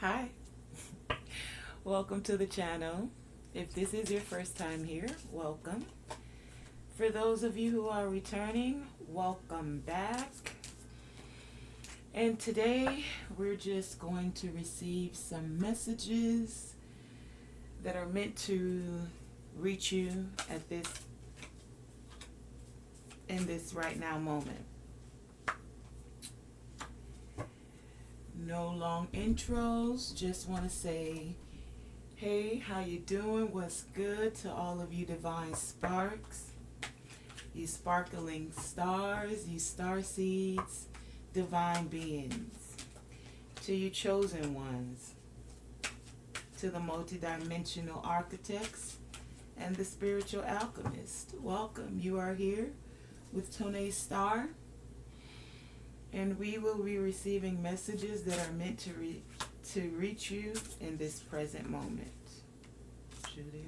Hi, welcome to the channel. If this is your first time here, welcome. For those of you who are returning, welcome back. And today we're just going to receive some messages that are meant to reach you at this in this right now moment. No long intros, just want to say hey, how you doing? What's good to all of you divine sparks, you sparkling stars, you star seeds, divine beings, to you chosen ones, to the multidimensional architects and the spiritual alchemists. Welcome. You are here with Tonae Star, and we will be receiving messages that are meant to reach you in this present moment. Julia.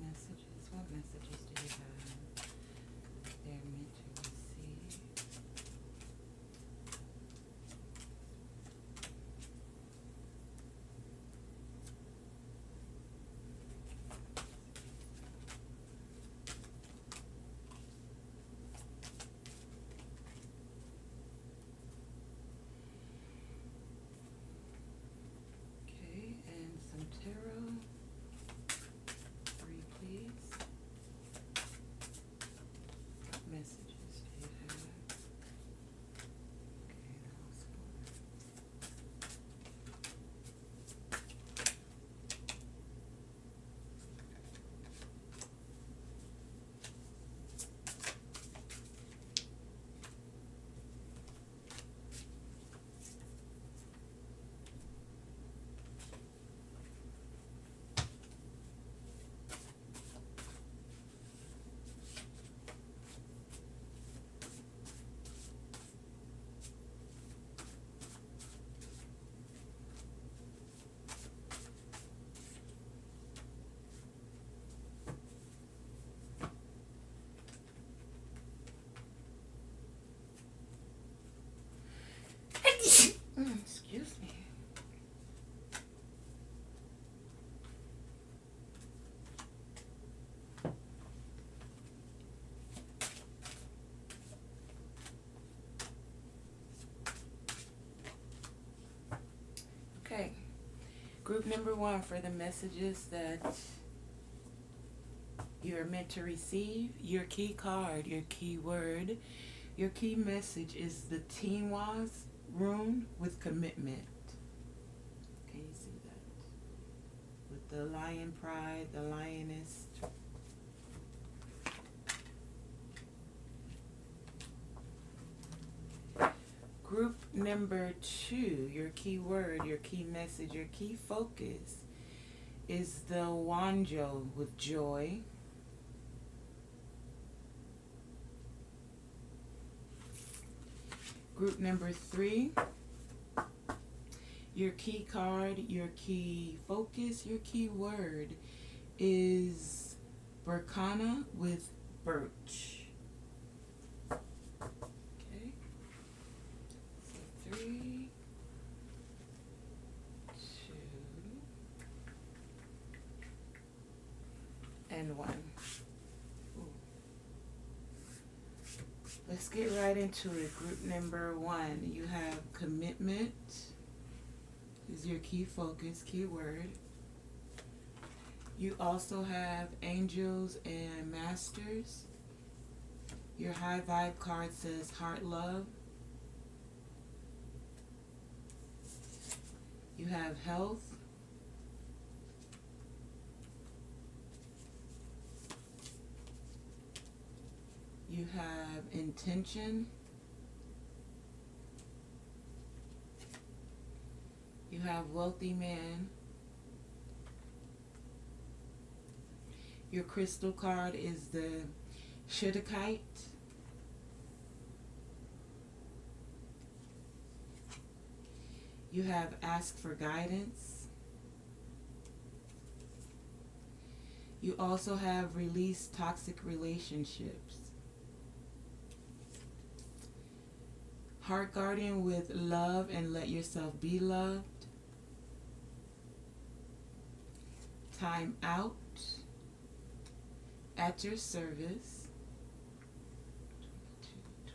Messages. What messages do you have? They're meant to receive. Okay, and some tarot. Three, please. What messages do you have? Okay, that was four. Excuse me. Okay. Group number one for the messages that you are meant to receive. Your key card, your key word, your key message is the Tinwa's rune with commitment. Can you see that? With the lion pride, the lioness. Group number two, your key word, your key message, your key focus is the Wanjo with joy. Group number 3, your key card, your key focus, your key word is Berkana with birch. Okay. So 3, 2, and 1. Ooh. Let's get right into it. Group number 1, you have commitment is your key focus, key word. You also have angels and masters. Your high vibe card says heart love. You have health. You have intention. You have wealthy man. Your crystal card is the Shidakite. You have ask for guidance. You also have release toxic relationships. Heart guardian with love and let yourself be loved. Time out. At your service. 22,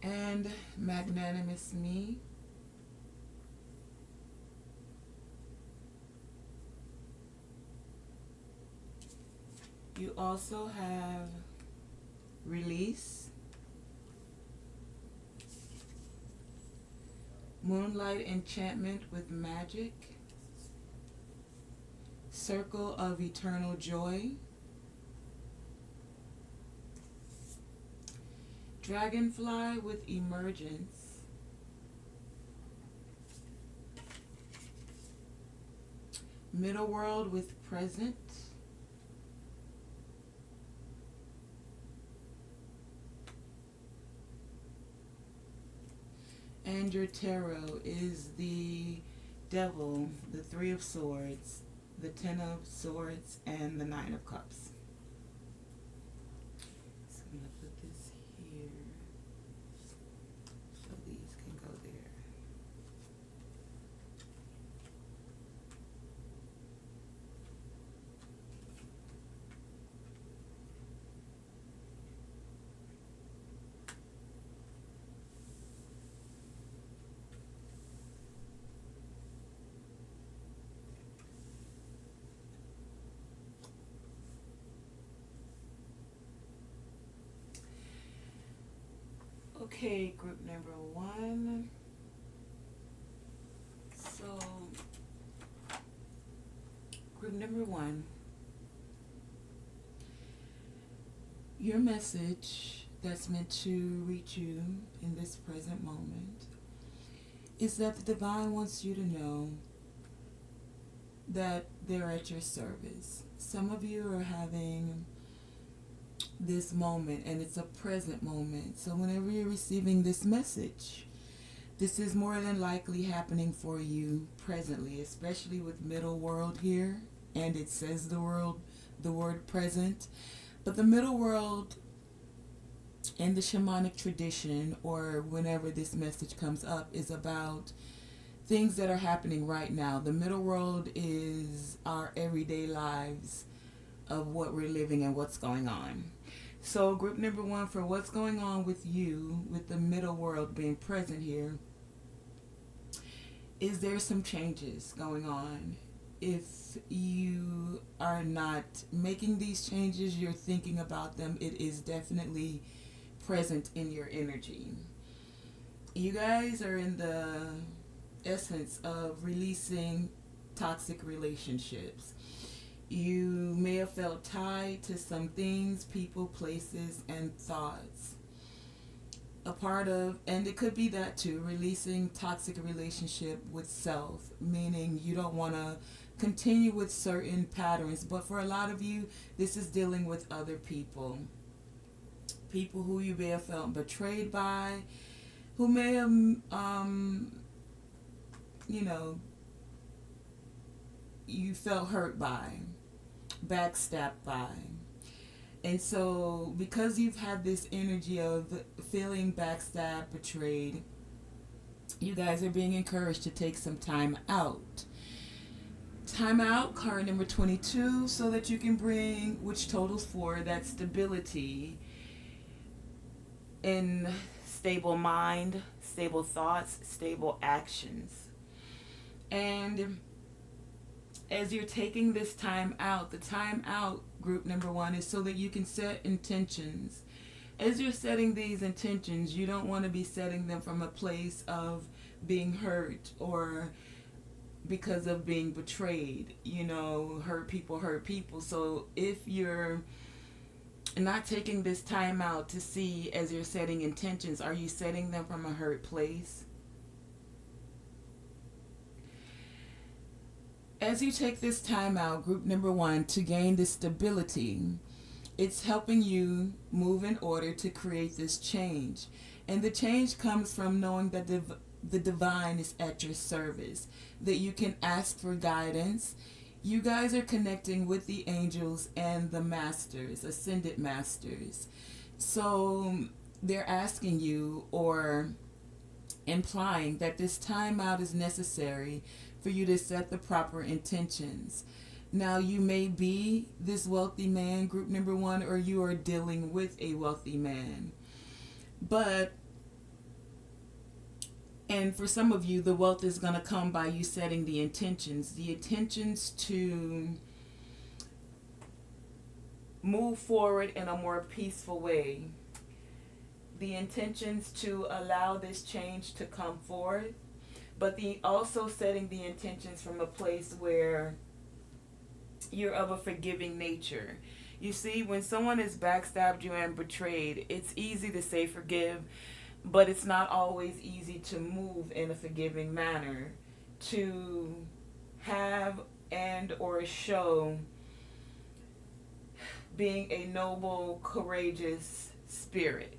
23. And magnanimous me. You also have release. Moonlight enchantment with magic. Circle of eternal joy. Dragonfly with emergence. Middle world with present. And your tarot is the devil, the 3 of swords, the 10 of swords, and the 9 of cups. So I'm going to put this here so these can go there. Okay, group number 1. So, group number 1, your message that's meant to reach you in this present moment is that the divine wants you to know that they're at your service. Some of you are having this moment, and it's a present moment. So whenever you're receiving this message, this is more than likely happening for you presently, especially with middle world here, and it says the word present. But the middle world in the shamanic tradition, or whenever this message comes up, is about things that are happening right now. The middle world is our everyday lives of what we're living and what's going on. So group number 1, for what's going on with you, with the middle world being present here, is there some changes going on? If you are not making these changes, you're thinking about them, it is definitely present in your energy. You guys are in the essence of releasing toxic relationships. You may have felt tied to some things, people, places, and thoughts. A part of, and it could be that too, releasing toxic relationship with self, meaning you don't want to continue with certain patterns. But for a lot of you, this is dealing with other people. people who you may have felt betrayed by, who may have, you know, you felt hurt by, backstabbed by. And so, because you've had this energy of feeling backstabbed, betrayed, you guys are being encouraged to take some time out. Time out, card number 22, so that you can bring, which totals 4, that stability in stable mind, stable thoughts, stable actions. And as you're taking this time out, the time out, group number 1, is so that you can set intentions. As you're setting these intentions, you don't want to be setting them from a place of being hurt or because of being betrayed. You know, hurt people hurt people. So if you're not taking this time out to see, as you're setting intentions, are you setting them from a hurt place? As you take this time out, group number 1, to gain this stability, it's helping you move in order to create this change. And the change comes from knowing that the divine is at your service, that you can ask for guidance. You guys are connecting with the angels and the masters, ascended masters. So they're asking you, or implying, that this time out is necessary for you to set the proper intentions. Now, you may be this wealthy man, group number 1, or you are dealing with a wealthy man. And for some of you, the wealth is going to come by you setting the intentions to move forward in a more peaceful way. The intentions to allow this change to come forth, but also setting the intentions from a place where you're of a forgiving nature. You see, when someone has backstabbed you and betrayed, it's easy to say forgive, but it's not always easy to move in a forgiving manner, to have and or show being a noble, courageous spirit.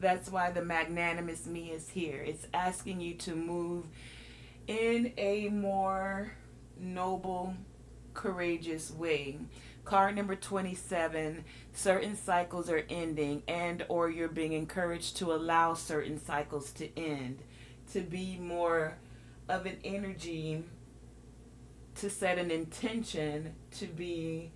That's why the magnanimous me is here. It's asking you to move in a more noble, courageous way. Card number 27, certain cycles are ending, and or you're being encouraged to allow certain cycles to end, to be more of an energy, to set an intention to be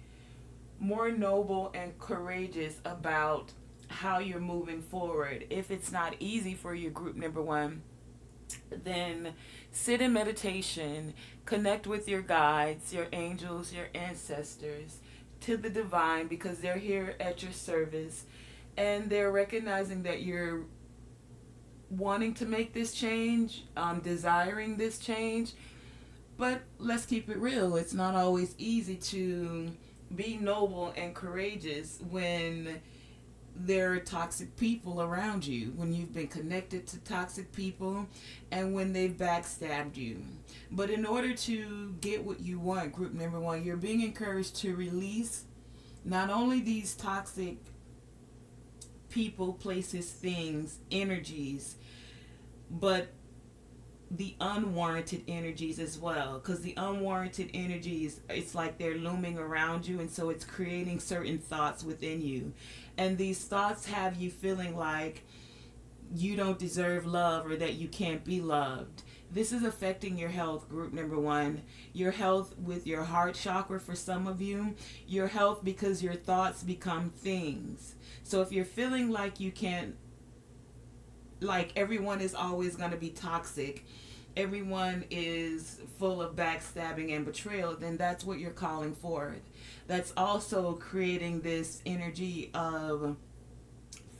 more noble and courageous about how you're moving forward. If it's not easy for you, group number 1, then sit in meditation, connect with your guides, your angels, your ancestors, to the divine, because they're here at your service, and they're recognizing that you're wanting to make this change, desiring this change. But let's keep it real, it's not always easy to be noble and courageous when there are toxic people around you, when you've been connected to toxic people, and when they've backstabbed you. But in order to get what you want, group number 1, you're being encouraged to release not only these toxic people, places, things, energies, but the unwarranted energies as well. Because the unwarranted energies, it's like they're looming around you, and so it's creating certain thoughts within you. And these thoughts have you feeling like you don't deserve love, or that you can't be loved. This is affecting your health, group number 1. Your health with your heart chakra for some of you. Your health because your thoughts become things. So if you're feeling like you can't, like everyone is always going to be toxic, everyone is full of backstabbing and betrayal, then that's what you're calling forth. That's also creating this energy of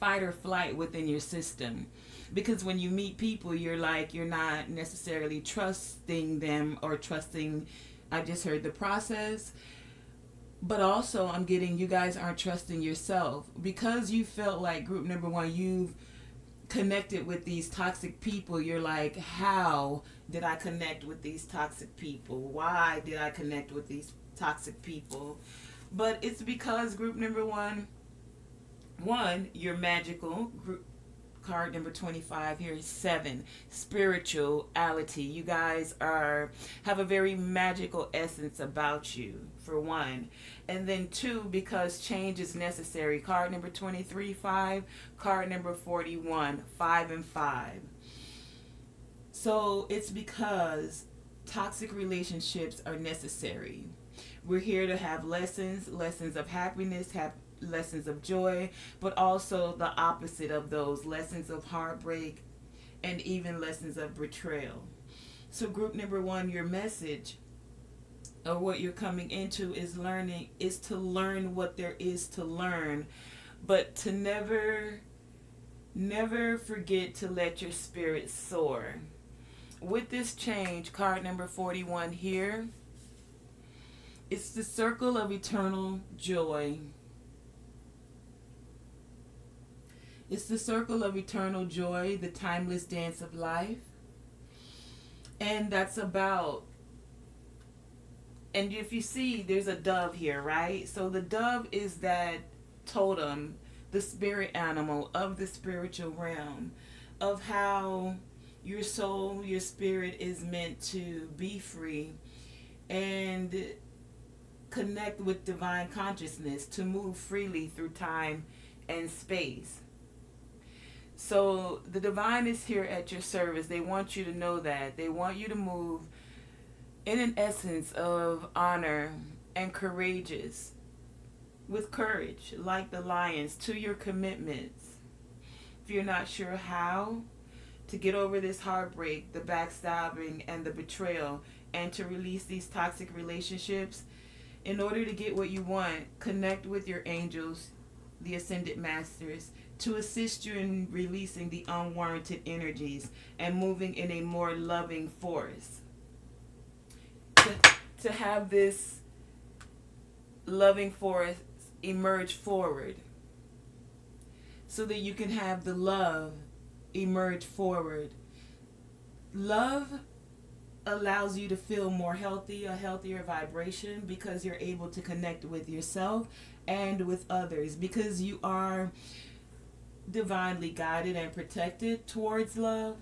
fight or flight within your system. Because when you meet people, you're not necessarily trusting them, or trusting, I just heard the process, but also I'm getting you guys aren't trusting yourself, because you felt like, group number 1, you've connected with these toxic people. You're like, how did I connect with these toxic people? Why did I connect with these toxic people? But it's because, group number 1, One, you're magical. Group card number 25 here is 7, spirituality. You guys have a very magical essence about you, for one. And then 2, because change is necessary. Card number 23, 5. Card number 41, 5 and 5. So it's because toxic relationships are necessary. We're here to have lessons of happiness, lessons of joy, but also the opposite of those, lessons of heartbreak and even lessons of betrayal. So group number 1, your message, or what you're coming into, is to learn what there is to learn, but to never forget to let your spirit soar. With this change, card number 41 here, it's the circle of eternal joy. It's the circle of eternal joy, the timeless dance of life. And that's about, and if you see, there's a dove here, right? So the dove is that totem, the spirit animal of the spiritual realm, of how your soul, your spirit is meant to be free and connect with divine consciousness, to move freely through time and space. So the divine is here at your service. They want you to know that. They want you to move in an essence of honor and courageous, with courage, like the lions, to your commitments. If you're not sure how to get over this heartbreak, the backstabbing, and the betrayal, and to release these toxic relationships, in order to get what you want, connect with your angels, the ascended masters, to assist you in releasing the unwarranted energies and moving in a more loving force. To have this loving force emerge forward, so that you can have the love emerge forward. Love allows you to feel more healthy, a healthier vibration, because you're able to connect with yourself and with others, because you are divinely guided and protected towards love.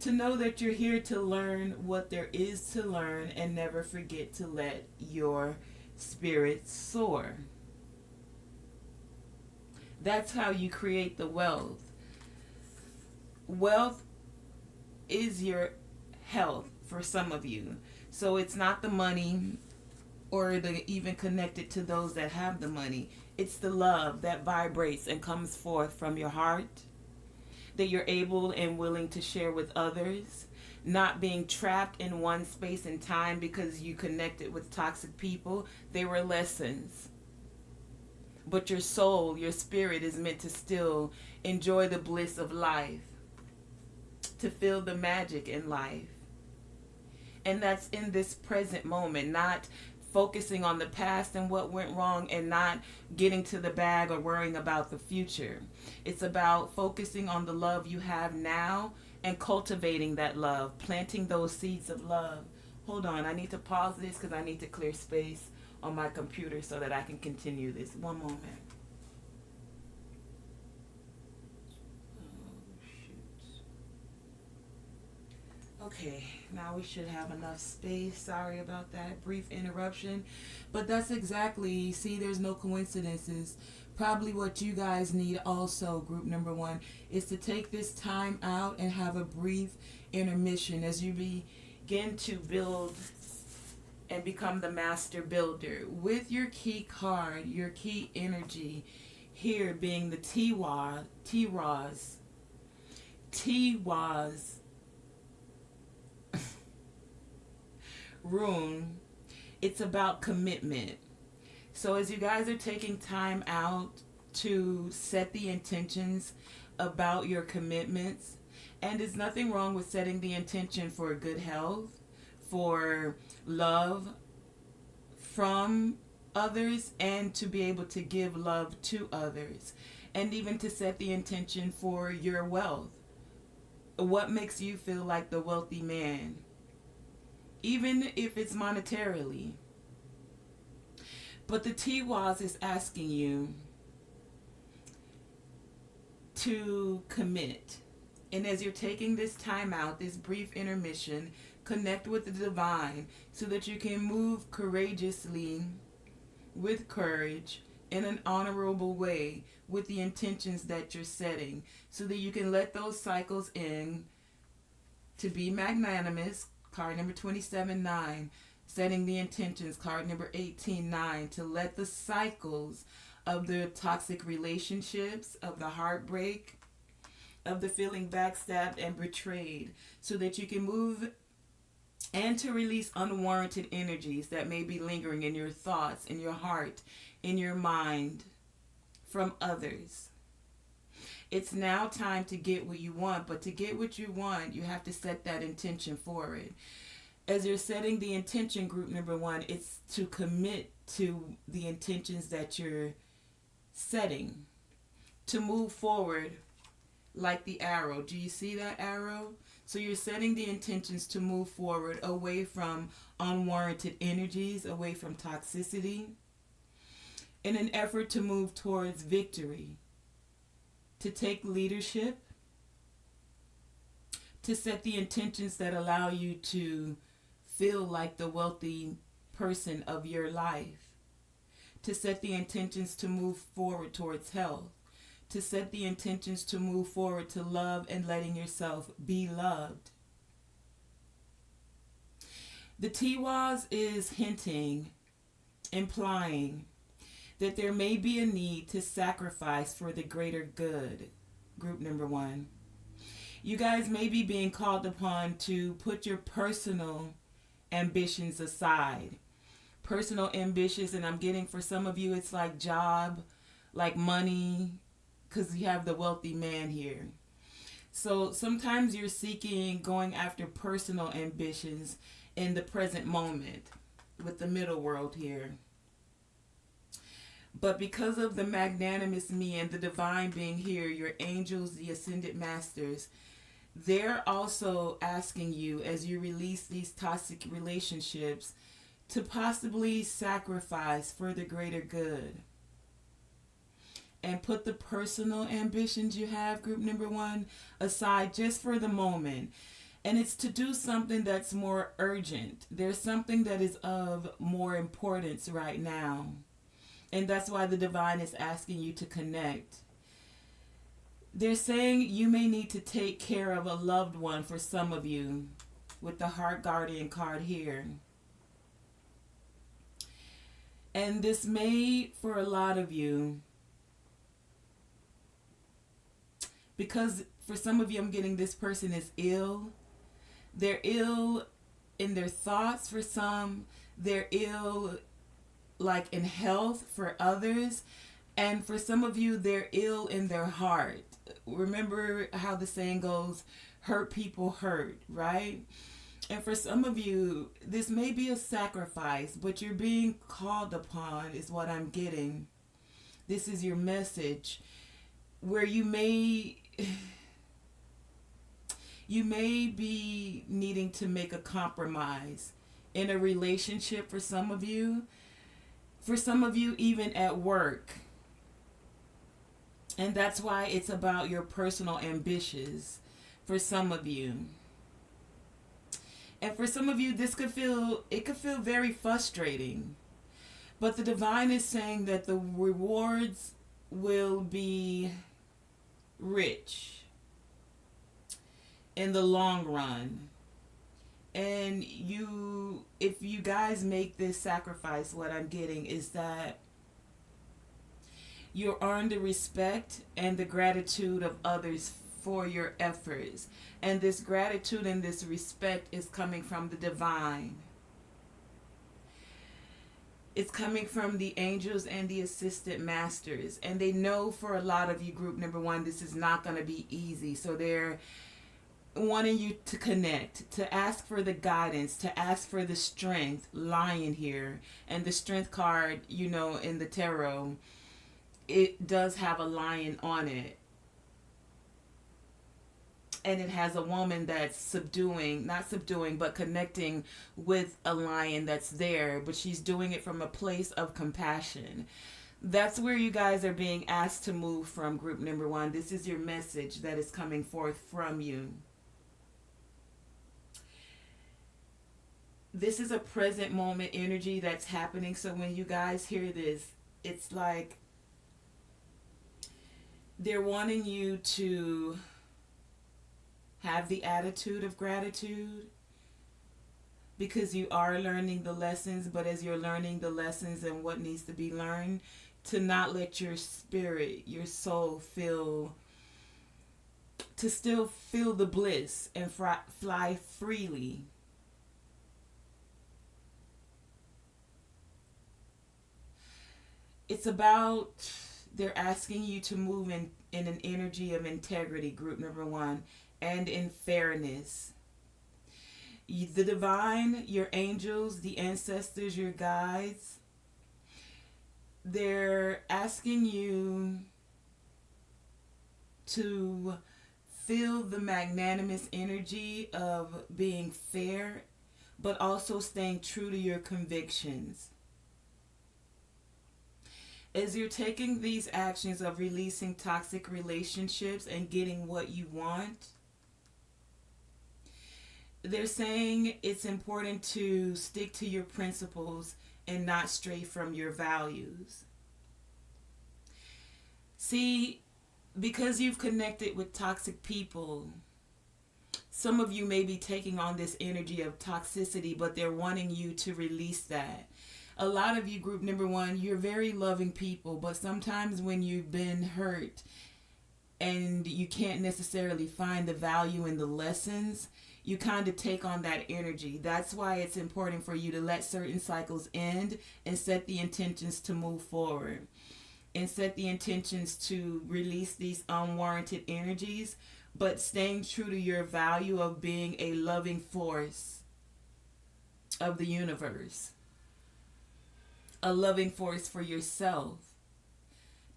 To know that you're here to learn what there is to learn, and never forget to let your spirit soar. That's how you create the wealth. Wealth is your health for some of you. So it's not the money or the even connected to those that have the money. It's the love that vibrates and comes forth from your heart, that you're able and willing to share with others, not being trapped in one space and time because you connected with toxic people. They were lessons. But your soul, your spirit is meant to still enjoy the bliss of life, to feel the magic in life. And that's in this present moment, not focusing on the past and what went wrong, and not getting to the bag or worrying about the future. It's about focusing on the love you have now and cultivating that love, planting those seeds of love. Hold on, I need to pause this because I need to clear space on my computer so that I can continue this. One moment. Okay, now we should have enough space. Sorry about that brief interruption. But that's exactly, see, there's no coincidences. Probably what you guys need also, group number 1, is to take this time out and have a brief intermission as you begin to build and become the master builder. With your key card, your key energy here being the T-Roz rune. It's about commitment. So as you guys are taking time out to set the intentions about your commitments, and there's nothing wrong with setting the intention for good health, for love from others, and to be able to give love to others, and even to set the intention for your wealth. What makes you feel like the wealthy man? Even if it's monetarily. But the T-Waz is asking you to commit. And as you're taking this time out, this brief intermission, connect with the divine so that you can move courageously, with courage, in an honorable way, with the intentions that you're setting, so that you can let those cycles in, to be magnanimous, card number 27-9, setting the intentions, card number 18-9, to let the cycles of the toxic relationships, of the heartbreak, of the feeling backstabbed and betrayed, so that you can move and to release unwarranted energies that may be lingering in your thoughts, in your heart, in your mind, from others. It's now time to get what you want, but to get what you want, you have to set that intention for it. As you're setting the intention, group number 1, it's to commit to the intentions that you're setting, to move forward like the arrow. Do you see that arrow? So you're setting the intentions to move forward away from unwarranted energies, away from toxicity, in an effort to move towards victory, to take leadership, to set the intentions that allow you to feel like the wealthy person of your life, to set the intentions to move forward towards health, to set the intentions to move forward to love and letting yourself be loved. The Tiwaz is hinting, implying that there may be a need to sacrifice for the greater good, group number 1. You guys may be being called upon to put your personal ambitions aside. Personal ambitions, and I'm getting for some of you, it's like job, like money, because you have the wealthy man here. So sometimes you're seeking, going after personal ambitions in the present moment with the middle world here. But because of the magnanimous me and the divine being here, your angels, the ascended masters, they're also asking you, as you release these toxic relationships, to possibly sacrifice for the greater good. And put the personal ambitions you have, group number 1, aside just for the moment. And it's to do something that's more urgent. There's something that is of more importance right now. And that's why the divine is asking you to connect. They're saying you may need to take care of a loved one for some of you, with the Heart Guardian card here. And this may, for a lot of you, because for some of you, I'm getting this person is ill. They're ill in their thoughts for some. They're ill like in health for others. And for some of you, they're ill in their heart. Remember how the saying goes, hurt people hurt, right? And for some of you, this may be a sacrifice, but you're being called upon is what I'm getting. This is your message, where you may be needing to make a compromise in a relationship for some of you. For some of you, even at work. And that's why it's about your personal ambitions for some of you. And for some of you, it could feel very frustrating. But the divine is saying that the rewards will be rich in the long run. And if you guys make this sacrifice, what I'm getting is that you'll earn the respect and the gratitude of others for your efforts. And this gratitude and this respect is coming from the divine. It's coming from the angels and the assistant masters. And they know for a lot of you, group number 1, this is not going to be easy. So they're wanting you to connect, to ask for the guidance, to ask for the strength lying here. And the strength card, in the tarot, it does have a lion on it. And it has a woman that's not subduing, but connecting with a lion that's there. But she's doing it from a place of compassion. That's where you guys are being asked to move from, group number one. This is your message that is coming forth from you. This is a present moment energy that's happening. So when you guys hear this, it's like they're wanting you to have the attitude of gratitude because you are learning the lessons, but as you're learning the lessons and what needs to be learned, to not let your spirit, your soul to still feel the bliss and fly freely. It's about, they're asking you to move in an energy of integrity, group number one, and in fairness. The divine, your angels, the ancestors, your guides, they're asking you to feel the magnanimous energy of being fair, but also staying true to your convictions. As you're taking these actions of releasing toxic relationships and getting what you want, they're saying it's important to stick to your principles and not stray from your values. See, because you've connected with toxic people, some of you may be taking on this energy of toxicity, but they're wanting you to release that. A lot of you, group number one, you're very loving people, but sometimes when you've been hurt and you can't necessarily find the value in the lessons, you kind of take on that energy. That's why it's important for you to let certain cycles end and set the intentions to move forward. And set the intentions to release these unwarranted energies, but staying true to your value of being a loving force of the universe. A loving force for yourself.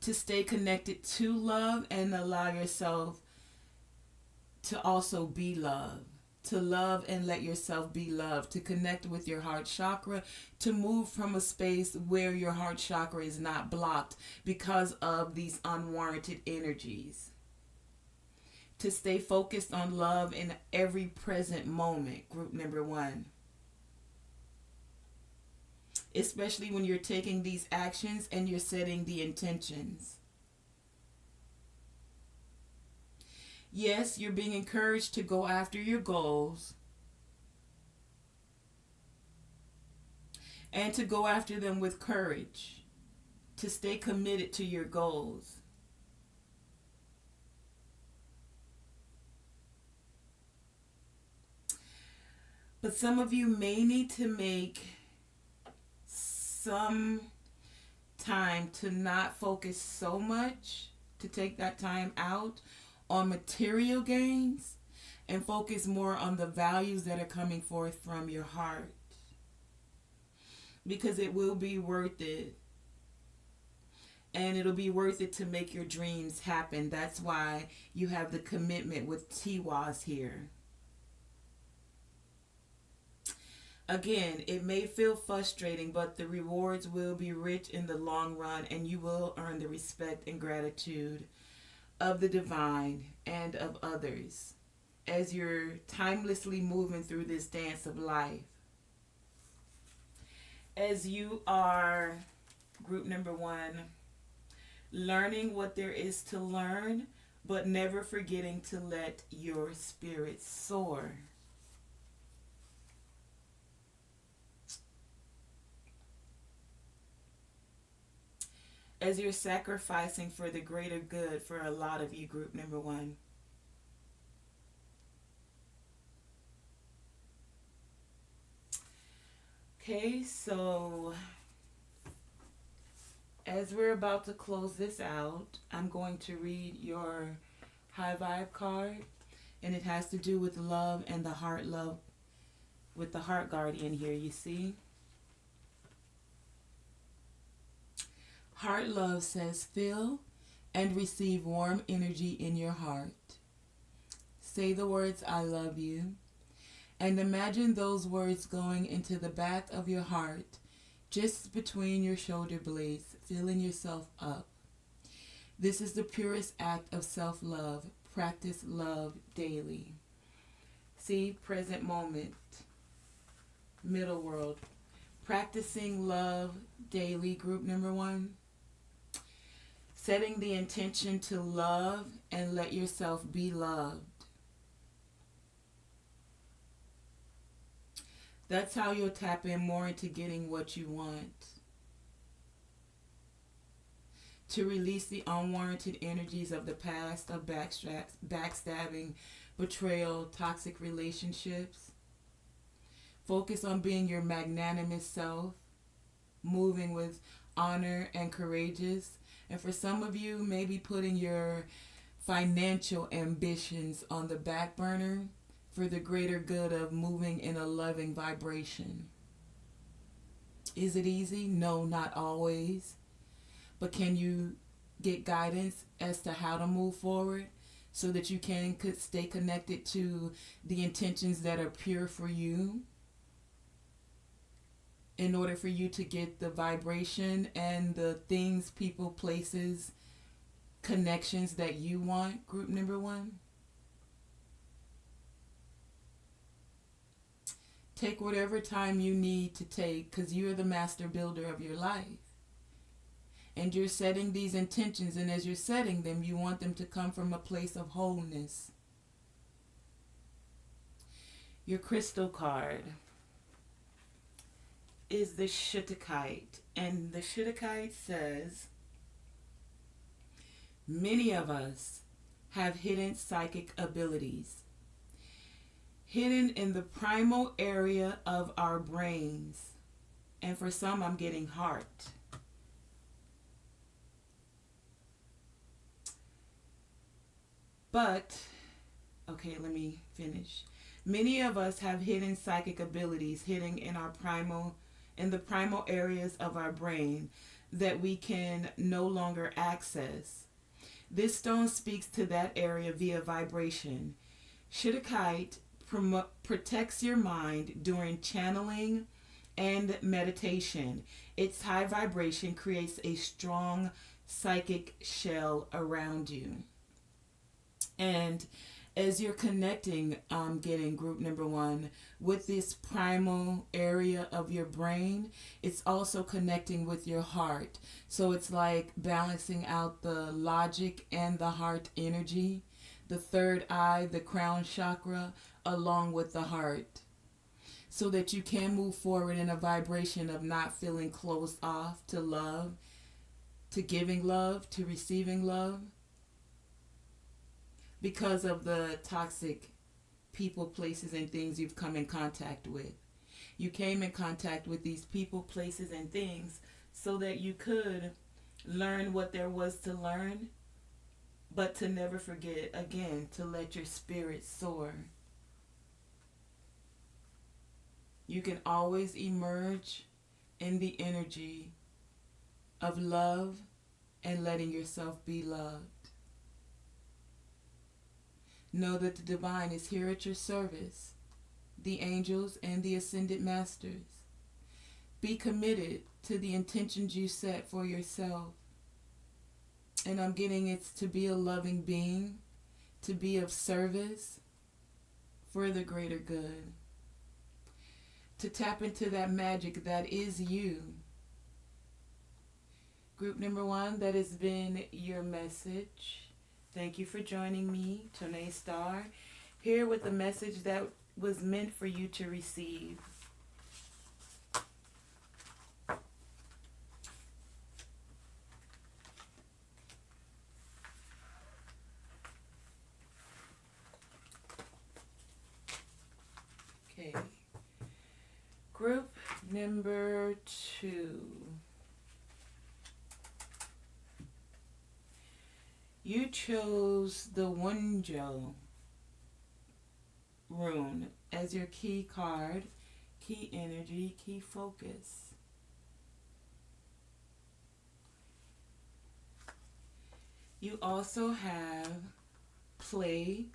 To stay connected to love and allow yourself to also be loved. To love and let yourself be loved. To connect with your heart chakra. To move from a space where your heart chakra is not blocked because of these unwarranted energies. To stay focused on love in every present moment, group number one. Especially when you're taking these actions and you're setting the intentions. Yes, you're being encouraged to go after your goals and to go after them with courage, to stay committed to your goals. But some of you may need to make some time to not focus so much, to take that time out on material gains and focus more on the values that are coming forth from your heart. Because it will be worth it. And it'll be worth it to make your dreams happen. That's why you have the commitment with Tiwas here. Again, it may feel frustrating, but the rewards will be rich in the long run, and you will earn the respect and gratitude of the divine and of others as you're timelessly moving through this dance of life. As you are, group number one, learning what there is to learn, but never forgetting to let your spirit soar. As you're sacrificing for the greater good for a lot of you, group number one. Okay, so as we're about to close this out, I'm going to read your high vibe card, and it has to do with love and the heart love, with the heart guardian here, you see. Heart love says, feel and receive warm energy in your heart. Say the words, I love you, and imagine those words going into the back of your heart, just between your shoulder blades, filling yourself up. This is the purest act of self-love. Practice love daily. See, present moment, middle world. Practicing love daily, group number 1. Setting the intention to love and let yourself be loved. That's how you'll tap in more into getting what you want. To release the unwarranted energies of the past of backstabbing, betrayal, toxic relationships. Focus on being your magnanimous self, moving with honor and courageous. And for some of you, maybe putting your financial ambitions on the back burner for the greater good of moving in a loving vibration. Is it easy? No, not always. But can you get guidance as to how to move forward so that you can stay connected to the intentions that are pure for you in order for you to get the vibration and the things, people, places, connections that you want, group number 1? Take whatever time you need to take because you're the master builder of your life. And you're setting these intentions, and as you're setting them, you want them to come from a place of wholeness. Your crystal card is the Shiitake, and the Shiitake says, many of us have hidden psychic abilities, hidden in the primal area of our brains, and for some I'm getting heart. But, okay, let me finish. Many of us have hidden psychic abilities hidden in the primal areas of our brain that we can no longer access. This stone speaks to that area via vibration. Shiitake protects your mind during channeling and meditation. Its high vibration creates a strong psychic shell around you. And as you're connecting, getting group number 1 with this primal area of your brain, it's also connecting with your heart. So it's like balancing out the logic and the heart energy, the third eye, the crown chakra, along with the heart, so that you can move forward in a vibration of not feeling closed off to love, to giving love, to receiving love, because of the toxic people, places, and things you've come in contact with. You came in contact with these people, places, and things so that you could learn what there was to learn, but to never forget, again, to let your spirit soar. You can always emerge in the energy of love and letting yourself be loved. Know that the divine is here at your service, the angels and the ascended masters. Be committed to the intentions you set for yourself. And I'm getting it's to be a loving being, to be of service for the greater good. To tap into that magic that is you. Group number 1, that has been your message. Thank you for joining me, Tonae Star, here with a message that was meant for you to receive. Okay. Group number 2. You chose the Wunjo rune as your key card, key energy, key focus. You also have play,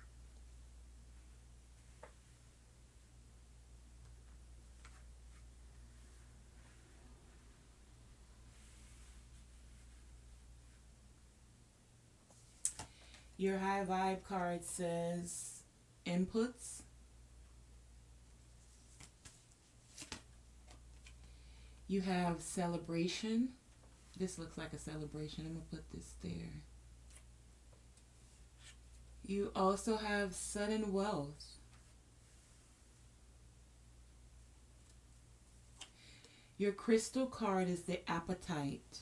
Your high vibe card says inputs. You have celebration. This looks like a celebration. I'm going to put this there. You also have sudden wealth. Your crystal card is the appetite.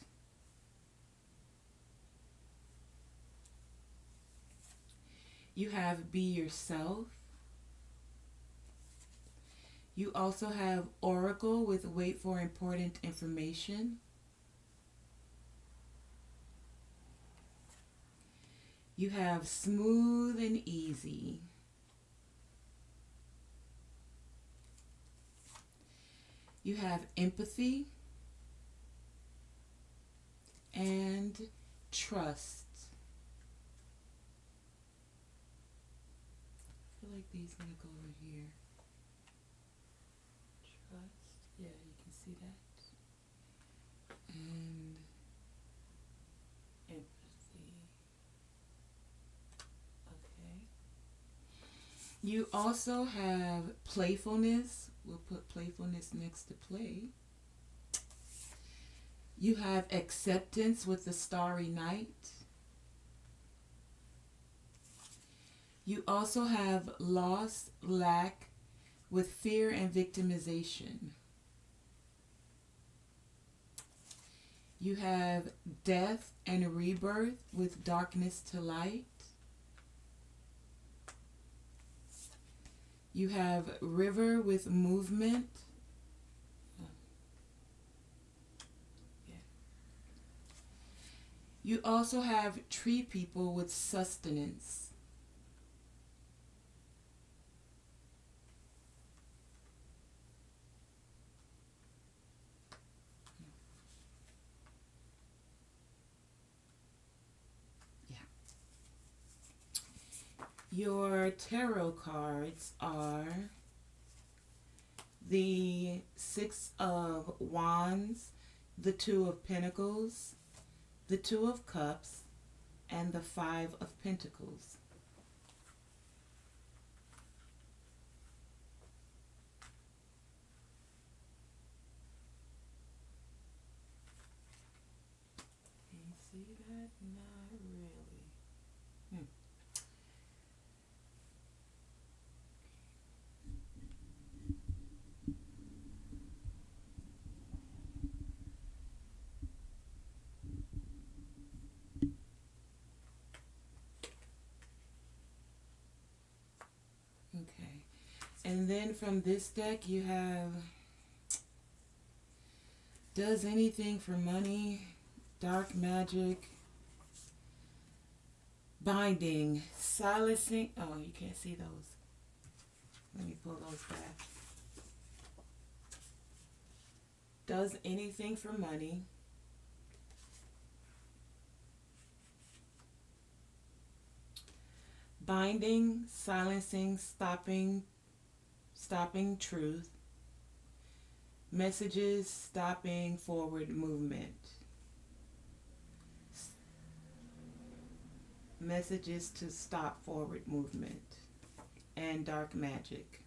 You have be yourself. You also have oracle with wait for important information. You have smooth and easy. You have empathy and trust. I feel like these are going to go over here. Trust. Yeah, you can see that. And empathy. Okay. You also have playfulness. We'll put playfulness next to play. You have acceptance with the starry night. You also have loss, lack with fear and victimization. You have death and rebirth with darkness to light. You have river with movement. You also have tree people with sustenance. Your tarot cards are the Six of Wands, the Two of Pentacles, the Two of Cups, and the Five of Pentacles. Can you see that? Not really. Okay. And then from this deck you have does anything for money, dark magic, binding, silencing. Oh, you can't see those. Let me pull those back. Does anything for money. Binding, silencing, stopping truth. Messages, stopping forward movement. Messages to stop forward movement. And dark magic.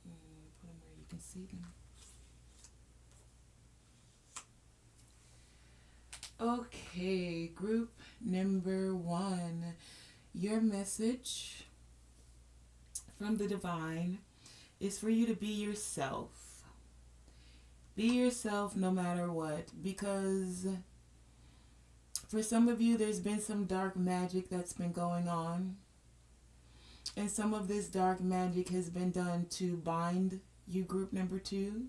Put them where you can see them. Okay, group number 1. Your message from the divine is for you to be yourself. Be yourself no matter what, because for some of you there's been some dark magic that's been going on, and some of this dark magic has been done to bind you, group number 2.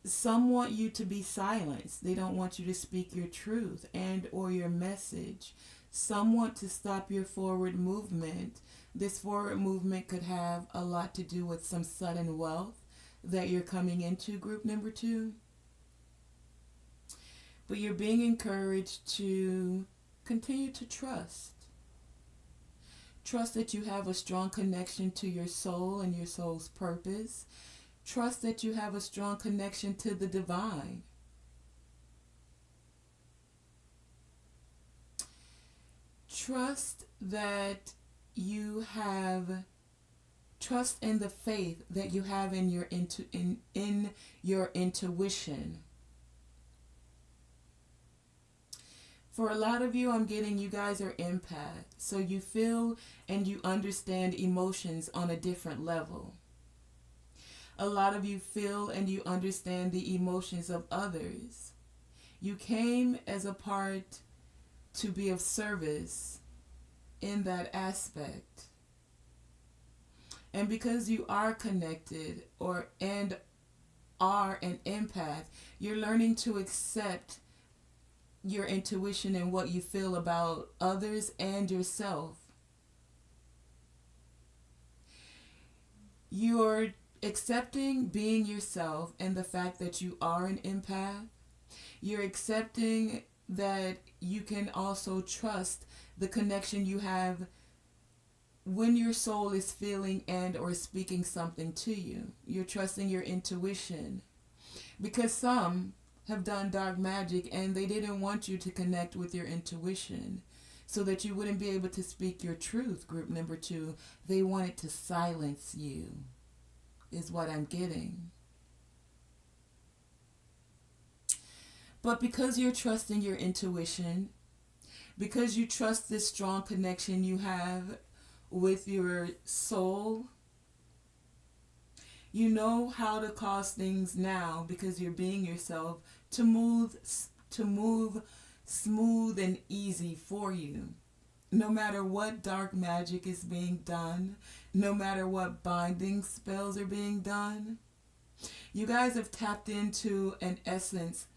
Some want you to be silenced. They don't want you to speak your truth and or your message. Some want to stop your forward movement. This forward movement could have a lot to do with some sudden wealth that you're coming into, group number 2. But you're being encouraged to continue to trust. Trust that you have a strong connection to your soul and your soul's purpose. Trust that you have a strong connection to the divine. Trust that you have trust in the faith that you have in your in your intuition. For a lot of you, I'm getting you guys are empaths, so you feel and you understand emotions on a different level. A lot of you feel and you understand the emotions of others. You came as a part to be of service in that aspect. And because you are connected and are an empath, you're learning to accept your intuition and what you feel about others and yourself. You're accepting being yourself and the fact that you are an empath. You're accepting that you can also trust the connection you have when your soul is feeling and or speaking something to you. You're trusting your intuition. Because some have done dark magic and they didn't want you to connect with your intuition so that you wouldn't be able to speak your truth. Group number 2, they wanted to silence you, is what I'm getting. But because you're trusting your intuition, because you trust this strong connection you have with your soul, you know how to cause things now because you're being yourself to move smooth and easy for you. No matter what dark magic is being done, no matter what binding spells are being done, you guys have tapped into an essence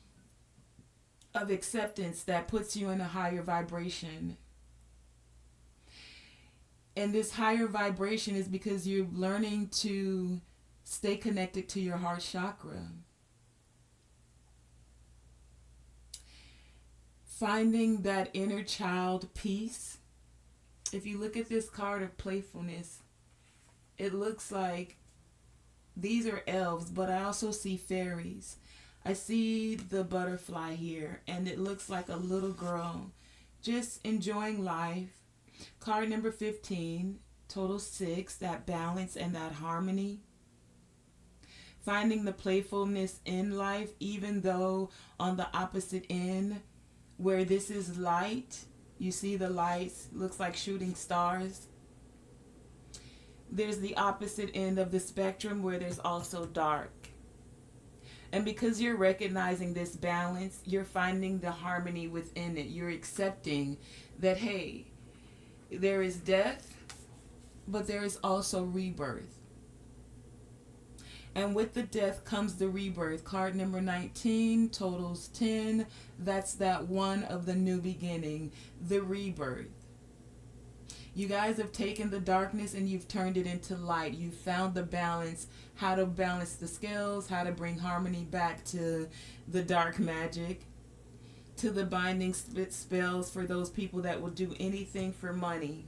of acceptance that puts you in a higher vibration. And this higher vibration is because you're learning to stay connected to your heart chakra. Finding that inner child peace. If you look at this card of playfulness, it looks like these are elves, but I also see fairies. I see the butterfly here, and it looks like a little girl just enjoying life. Card number 15, total 6, that balance and that harmony. Finding the playfulness in life, even though on the opposite end, where this is light, you see the lights, looks like shooting stars. There's the opposite end of the spectrum where there's also dark. And because you're recognizing this balance, you're finding the harmony within it. You're accepting that, hey, there is death, but there is also rebirth. And with the death comes the rebirth. Card number 19, totals 10. That's that one of the new beginning, the rebirth. You guys have taken the darkness and you've turned it into light. You've found the balance, how to balance the scales, how to bring harmony back to the dark magic, to the binding spells for those people that will do anything for money.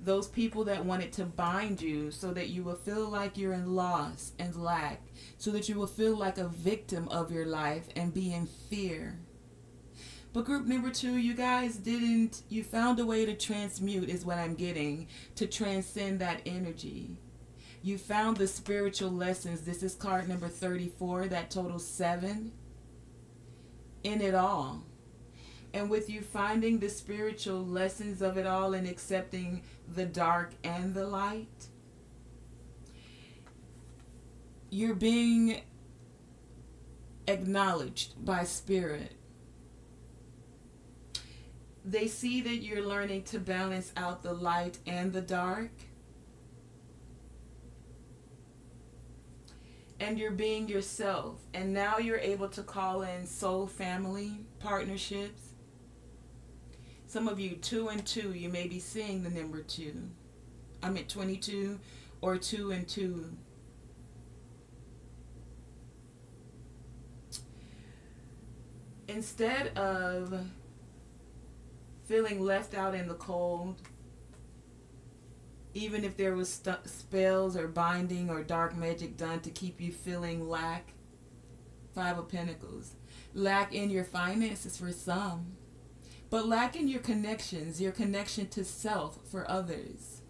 Those people that wanted to bind you so that you will feel like you're in loss and lack, so that you will feel like a victim of your life and be in fear. But group number 2, you guys didn't, you found a way to transmute is what I'm getting, to transcend that energy. You found the spiritual lessons. This is card number 34, that totals 7 in it all. And with you finding the spiritual lessons of it all and accepting the dark and the light, you're being acknowledged by spirit. They see that you're learning to balance out the light and the dark. And you're being yourself. And now you're able to call in soul family partnerships. Some of you, 2 and 2, you may be seeing the number 2. I'm at 22 or 2 and 2. Instead of feeling left out in the cold, Even if there was spells or binding or dark magic done to keep you feeling lack. Five of Pentacles. Lack in your finances for some. But lack in your connections, your connection to self for others.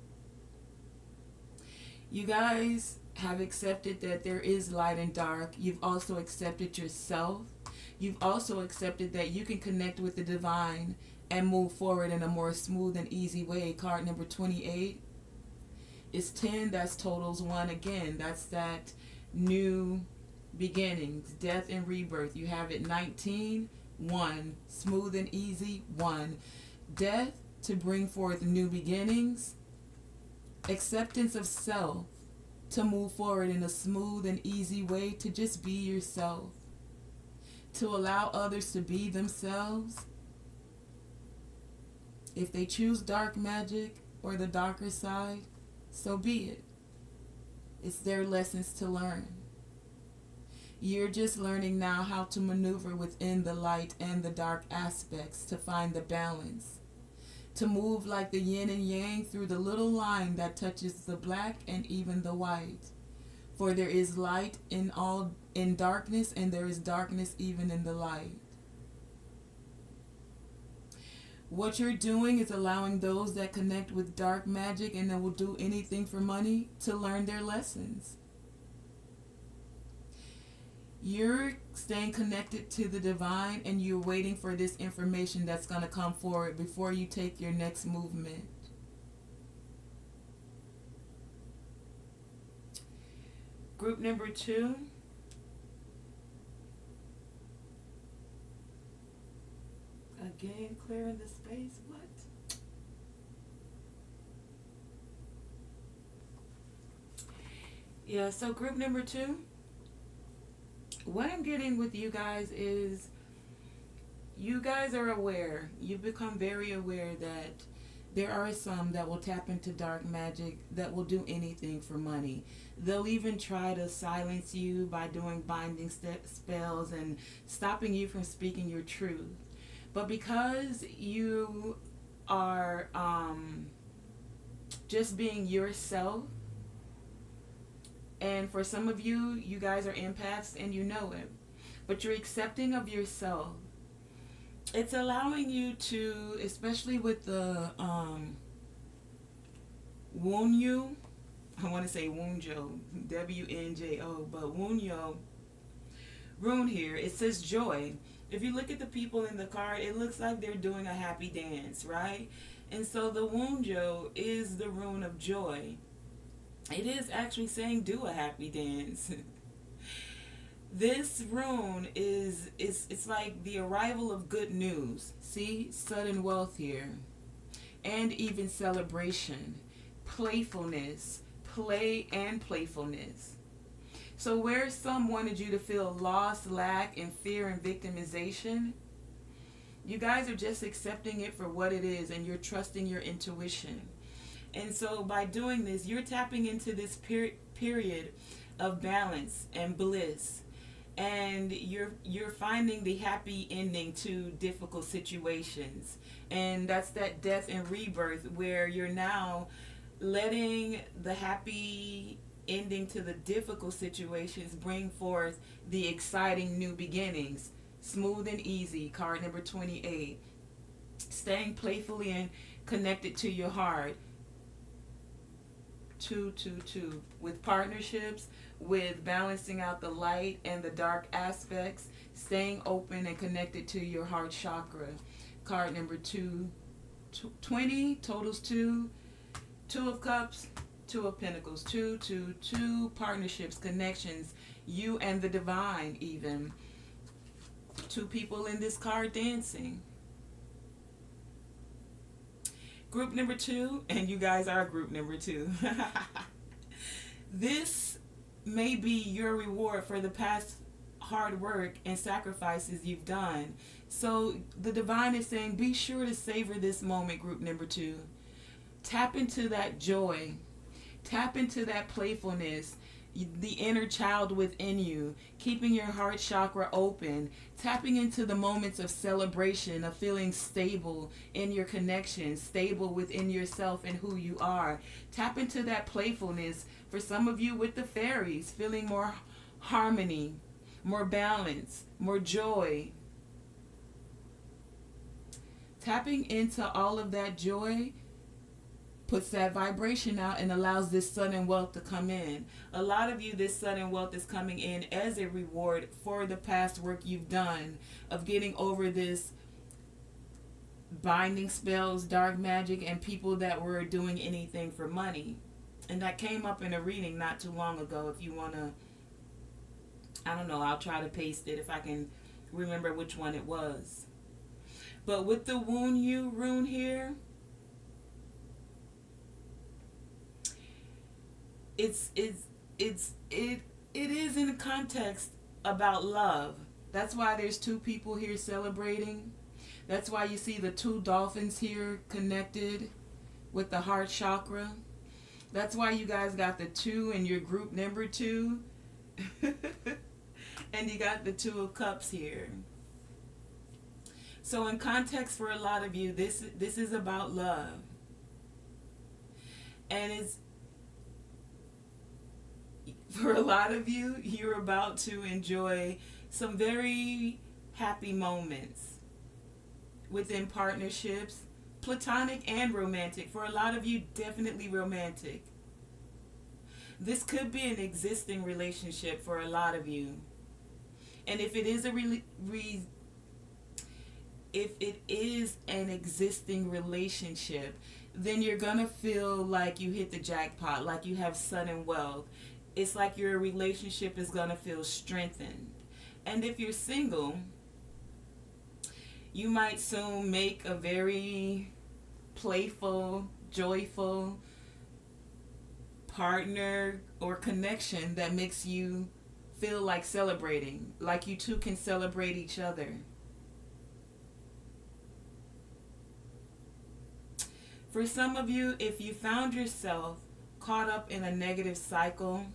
You guys have accepted that there is light and dark. You've also accepted yourself. You've also accepted that you can connect with the divine and move forward in a more smooth and easy way. Card number 28 is 10. That's totals 1 again. That's that new beginnings, death and rebirth. You have it 19, 1. Smooth and easy, 1. Death to bring forth new beginnings. Acceptance of self to move forward in a smooth and easy way, to just be yourself. To allow others to be themselves. If they choose dark magic or the darker side, so be it. It's their lessons to learn. You're just learning now how to maneuver within the light and the dark aspects to find the balance. To move like the yin and yang through the little line that touches the black and even the white. For there is light in darkness, and there is darkness even in the light. What you're doing is allowing those that connect with dark magic and that will do anything for money to learn their lessons. You're staying connected to the divine, and you're waiting for this information that's going to come forward before you take your next movement. Group number 2. Again, clearing the space. What? Yeah, so group number 2. What I'm getting with you guys is you guys are aware. You've become very aware that there are some that will tap into dark magic that will do anything for money. They'll even try to silence you by doing binding spells and stopping you from speaking your truth. But because you are just being yourself, and for some of you, you guys are empaths and you know it, but you're accepting of yourself. It's allowing you to, especially with the Wunjo, I want to say Wunjo, W-N-J-O, but Wunjo rune here, it says joy. If you look at the people in the card, it looks like they're doing a happy dance, right? And so the Wunjo is the rune of joy. It is actually saying do a happy dance. This rune it's like the arrival of good news. See, sudden wealth here. And even celebration, playfulness, play and playfulness. So where some wanted you to feel lost, lack, and fear and victimization, you guys are just accepting it for what it is, and you're trusting your intuition. And so by doing this, you're tapping into this period of balance and bliss. And you're finding the happy ending to difficult situations. And that's that death and rebirth, where you're now letting the happy ending to the difficult situations bring forth the exciting new beginnings. Smooth and easy, card number 28. Staying playfully and connected to your heart. 222. With partnerships, with balancing out the light and the dark aspects, staying open and connected to your heart chakra. Card number 20, totals 2. 2 of Cups, 2 of Pentacles, 2, partnerships, connections, you and the divine even. 2 people in this card dancing. Group number 2, and you guys are group number 2. This may be your reward for the past hard work and sacrifices you've done. So the divine is saying, be sure to savor this moment, group number 2. Tap into that joy. Tap into that playfulness. the inner child within you, keeping your heart chakra open, tapping into the moments of celebration, of feeling stable in your connection, stable within yourself and who you are. Tap into that playfulness for some of you with the fairies, feeling more harmony, more balance, more joy. Tapping into all of that joy puts that vibration out and allows this sudden wealth to come in. A lot of you, this sudden wealth is coming in as a reward for the past work you've done of getting over this binding spells, dark magic, and people that were doing anything for money. And that came up in a reading not too long ago. If you want to, I don't know, I'll try to paste it if I can remember which one it was. But with the Wound You rune here, it is in a context about love. That's why there's two people here celebrating. That's why you see the two dolphins here connected with the heart chakra. That's why you guys got the 2 in your group number 2. And you got the 2 of cups here. So in context for a lot of you, this is about love. And it's for a lot of you, you're about to enjoy some very happy moments within partnerships, platonic and romantic. For a lot of you, definitely romantic. This could be an existing relationship for a lot of you. And if it is if it is an existing relationship, then you're going to feel like you hit the jackpot, like you have sudden wealth. It's like your relationship is going to feel strengthened. And if you're single, you might soon make a very playful, joyful partner or connection that makes you feel like celebrating, like you two can celebrate each other. For some of you, if you found yourself caught up in a negative cycle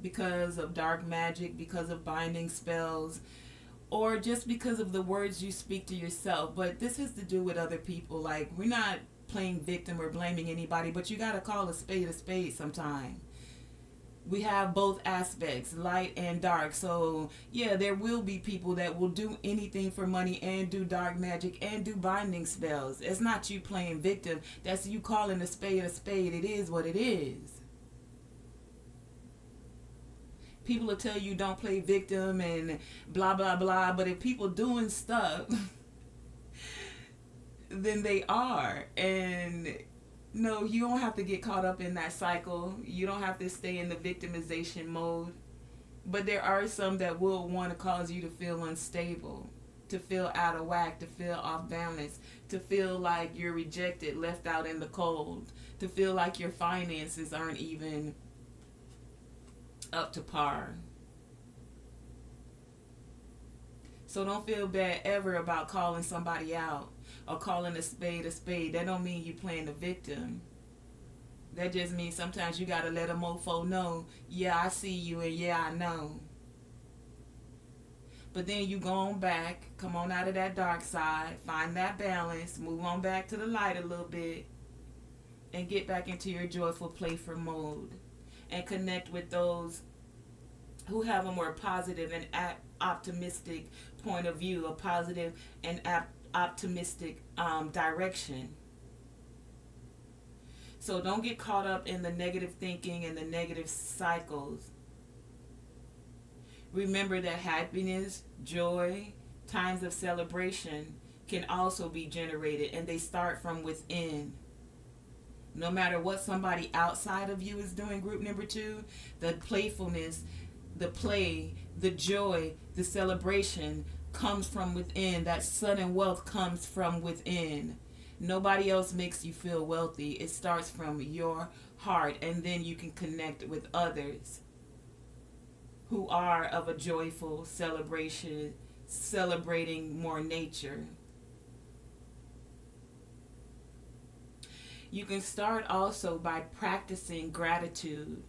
because of dark magic, because of binding spells, or just because of the words you speak to yourself, but this has to do with other people. Like, we're not playing victim or blaming anybody, but you got to call a spade sometime. We have both aspects, light and dark. So yeah, there will be people that will do anything for money and do dark magic and do binding spells. It's not you playing victim. That's you calling a spade a spade. It is what it is. People will tell you don't play victim and blah, blah, blah. But if people doing stuff, then they are. And no, you don't have to get caught up in that cycle. You don't have to stay in the victimization mode. But there are some that will want to cause you to feel unstable, to feel out of whack, to feel off balance, to feel like you're rejected, left out in the cold, to feel like your finances aren't even up to par. So don't feel bad ever about calling somebody out or calling a spade a spade. That don't mean you playing the victim. That just means sometimes you gotta let a mofo know, yeah, I see you and yeah, I know. But then you go on back, come on out of that dark side, find that balance, move on back to the light a little bit, and get back into your joyful playful mode. And connect with those who have a more positive and optimistic point of view, a positive and optimistic direction. So don't get caught up in the negative thinking and the negative cycles. Remember that happiness, joy, times of celebration can also be generated, and they start from within. No matter what somebody outside of you is doing, group number 2, the playfulness, the play, the joy, the celebration comes from within. That sudden wealth comes from within. Nobody else makes you feel wealthy. It starts from your heart, and then you can connect with others who are of a joyful celebration, celebrating more nature. You can start also by practicing gratitude.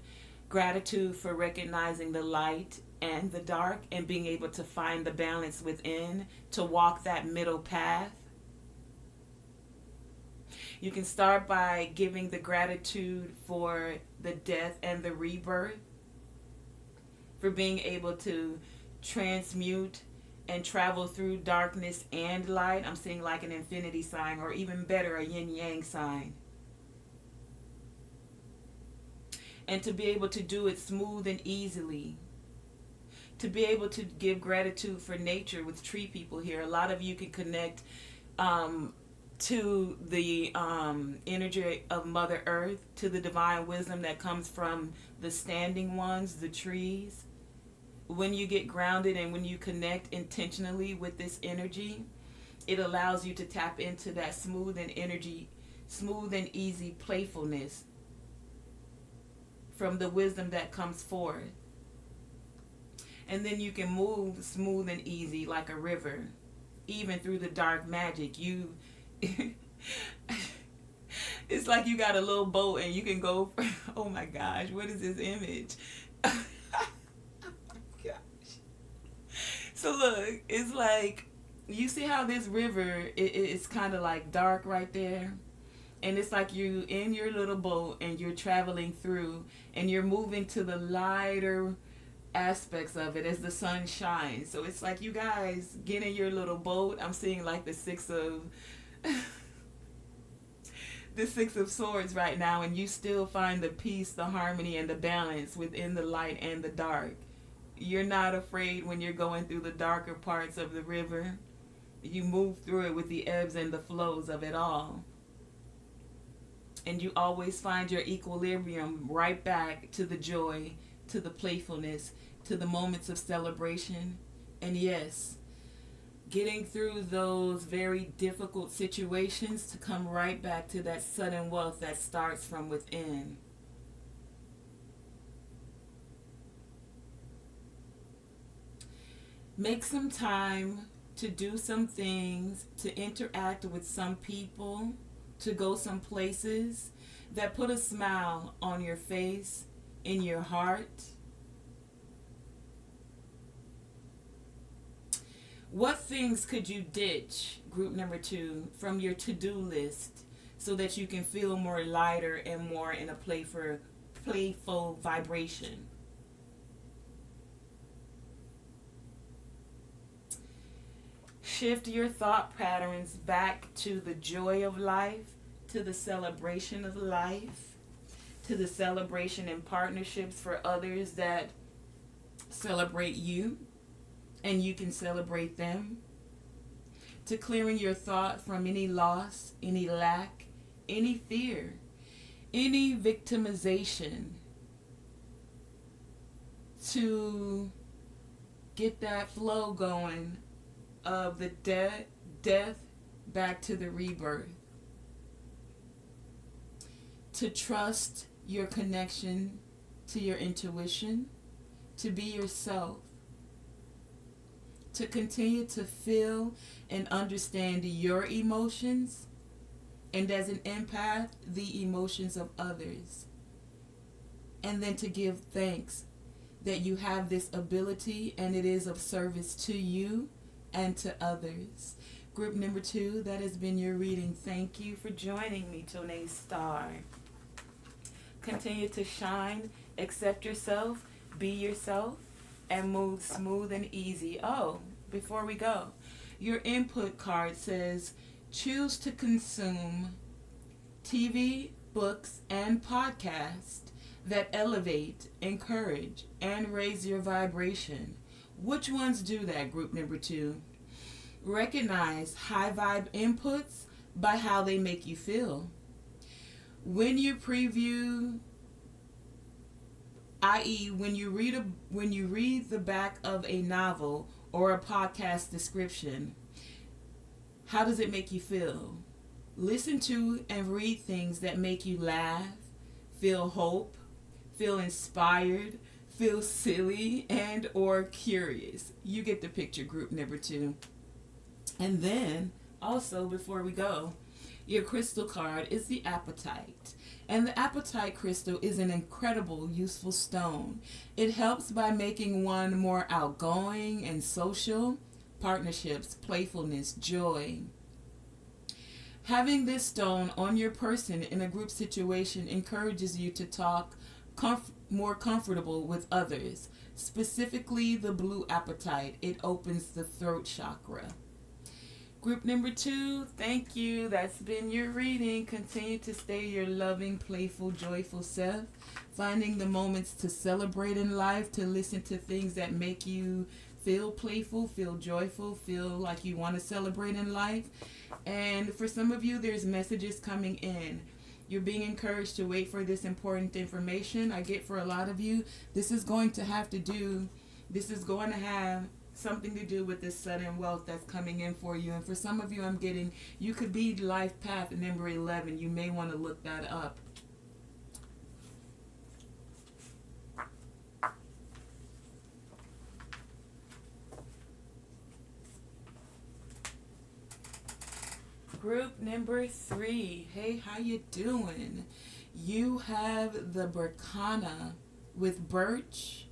Gratitude for recognizing the light and the dark and being able to find the balance within to walk that middle path. You can start by giving the gratitude for the death and the rebirth, for being able to transmute and travel through darkness and light. I'm seeing like an infinity sign, or even better, a yin yang sign. And to be able to do it smooth and easily. To be able to give gratitude for nature with tree people here. A lot of you can connect to the energy of Mother Earth, to the divine wisdom that comes from the standing ones, the trees. When you get grounded and when you connect intentionally with this energy, it allows you to tap into that smooth and easy playfulness from the wisdom that comes forth. And then you can move smooth and easy like a river, even through the dark magic. It's like you got a little boat and you can go. Oh my gosh, what is this image? Oh my gosh. So look, it's like, you see how this river, it's kind of like dark right there? And it's like you in your little boat and you're traveling through and you're moving to the lighter aspects of it as the sun shines. So it's like you guys get in your little boat. I'm seeing like the six of swords right now, and you still find the peace, the harmony, and the balance within the light and the dark. You're not afraid when you're going through the darker parts of the river. You move through it with the ebbs and the flows of it all. And you always find your equilibrium right back to the joy, to the playfulness, to the moments of celebration. And yes, getting through those very difficult situations to come right back to that sudden wealth that starts from within. Make some time to do some things, to interact with some people, to go some places that put a smile on your face, in your heart. What things could you ditch, group number 2, from your to-do list so that you can feel more lighter and more in a playful vibration? Shift your thought patterns back to the joy of life, to the celebration of life, to the celebration and partnerships for others that celebrate you and you can celebrate them, to clearing your thought from any loss, any lack, any fear, any victimization, to get that flow going of the death back to the rebirth. To trust your connection to your intuition, to be yourself, to continue to feel and understand your emotions, and as an empath, the emotions of others. And then to give thanks that you have this ability and it is of service to you and to others. Group number 2, that has been your reading. Thank you for joining me, Tonae Star. Continue to shine, accept yourself, be yourself, and move smooth and easy. Oh, before we go, your input card says, choose to consume TV, books, and podcasts that elevate, encourage, and raise your vibration. Which ones do that, group number 2? Recognize high vibe inputs by how they make you feel. When you preview, i.e., when you read the back of a novel or a podcast description, how does it make you feel? Listen to and read things that make you laugh, feel hope, feel inspired, feel silly, and or curious. You get the picture, group number 2. And then, also, before we go, Your crystal card is the apatite. And the apatite crystal is an incredible, useful stone. It helps by making one more outgoing and social, partnerships, playfulness, joy. Having this stone on your person in a group situation encourages you to talk more comfortable with others. Specifically, the blue apatite. It opens the throat chakra. Group number 2, thank you. That's been your reading. Continue to stay your loving, playful, joyful self. Finding the moments to celebrate in life, to listen to things that make you feel playful, feel joyful, feel like you want to celebrate in life. And for some of you, there's messages coming in. You're being encouraged to wait for this important information. I get for a lot of you, this is going to have something to do with this sudden wealth that's coming in for you. And for some of you, I'm getting, you could be life path number 11. You may want to look that up. Group number 3. Hey, how you doing? You have the Berkana with Birch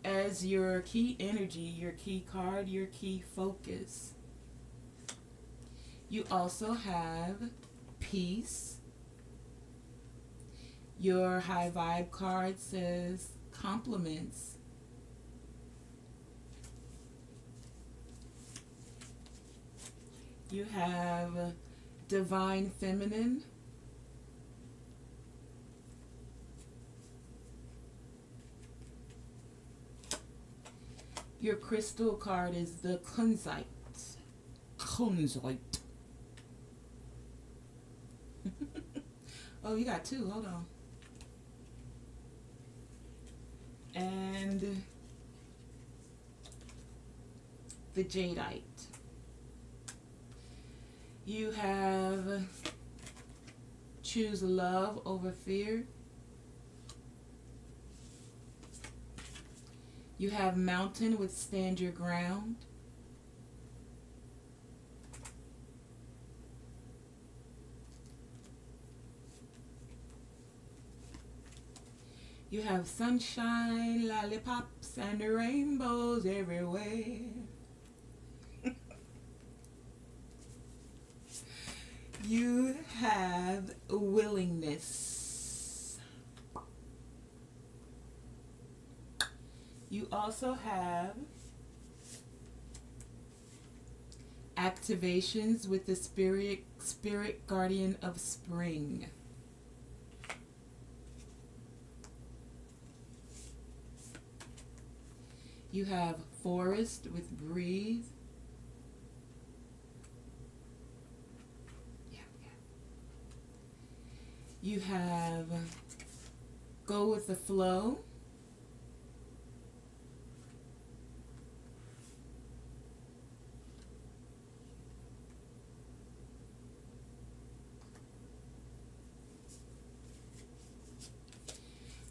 as your key energy, your key card, your key focus. You also have Peace. Your high vibe card says Compliments. You have Divine Feminine. Your crystal card is the Kunzite. Kunzite. Oh, you got 2. Hold on. And the Jadeite. You have Choose Love Over Fear. You have Mountain with Stand Your Ground. You have Sunshine, Lollipops, and Rainbows Everywhere. You have Willingness. You also have Activations with the Spirit Guardian of Spring. You have Forest with Breathe. You have Go with the Flow.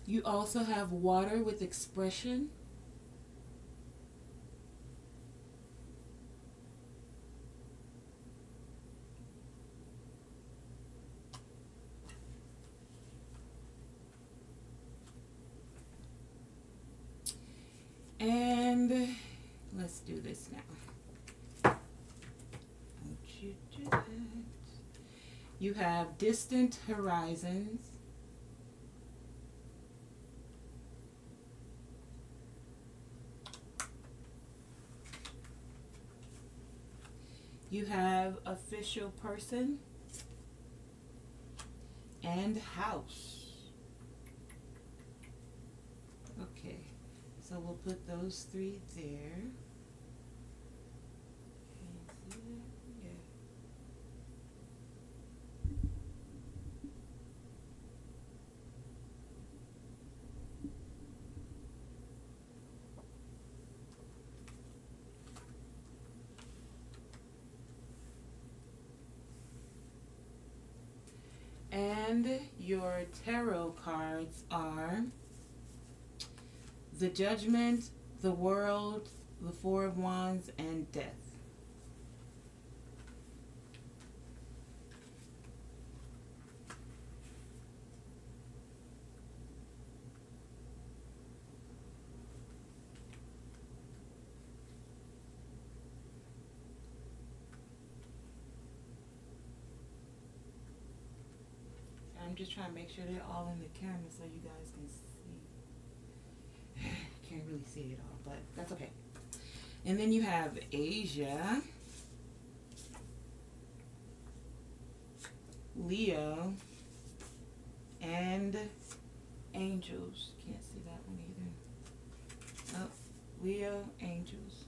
You also have Water with Expression. And let's do this now. Don't you do that. You have Distant Horizons. You have Official Person and House. Okay. So we'll put those 3 there. Yeah. And your tarot cards are the Judgment, the World, the 4 of Wands, and Death. I'm just trying to make sure they're all in the camera so you guys can see. Can't really see it all, but that's okay. And then you have Asia, Leo, and Angels. Can't see that one either. Oh, Leo, Angels.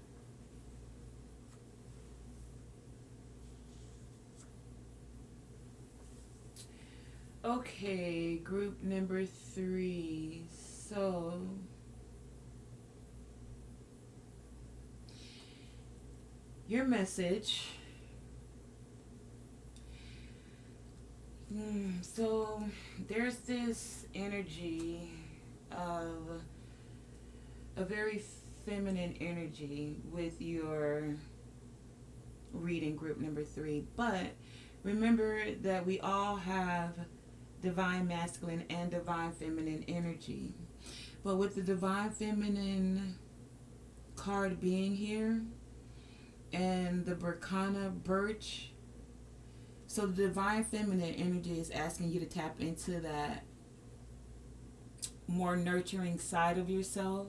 Okay, group number 3. So your message. So there's this energy of a very feminine energy with your reading group number 3. But remember that we all have divine masculine and divine feminine energy. But with the divine feminine card being here and the Berkana birch, so the divine feminine energy is asking you to tap into that more nurturing side of yourself.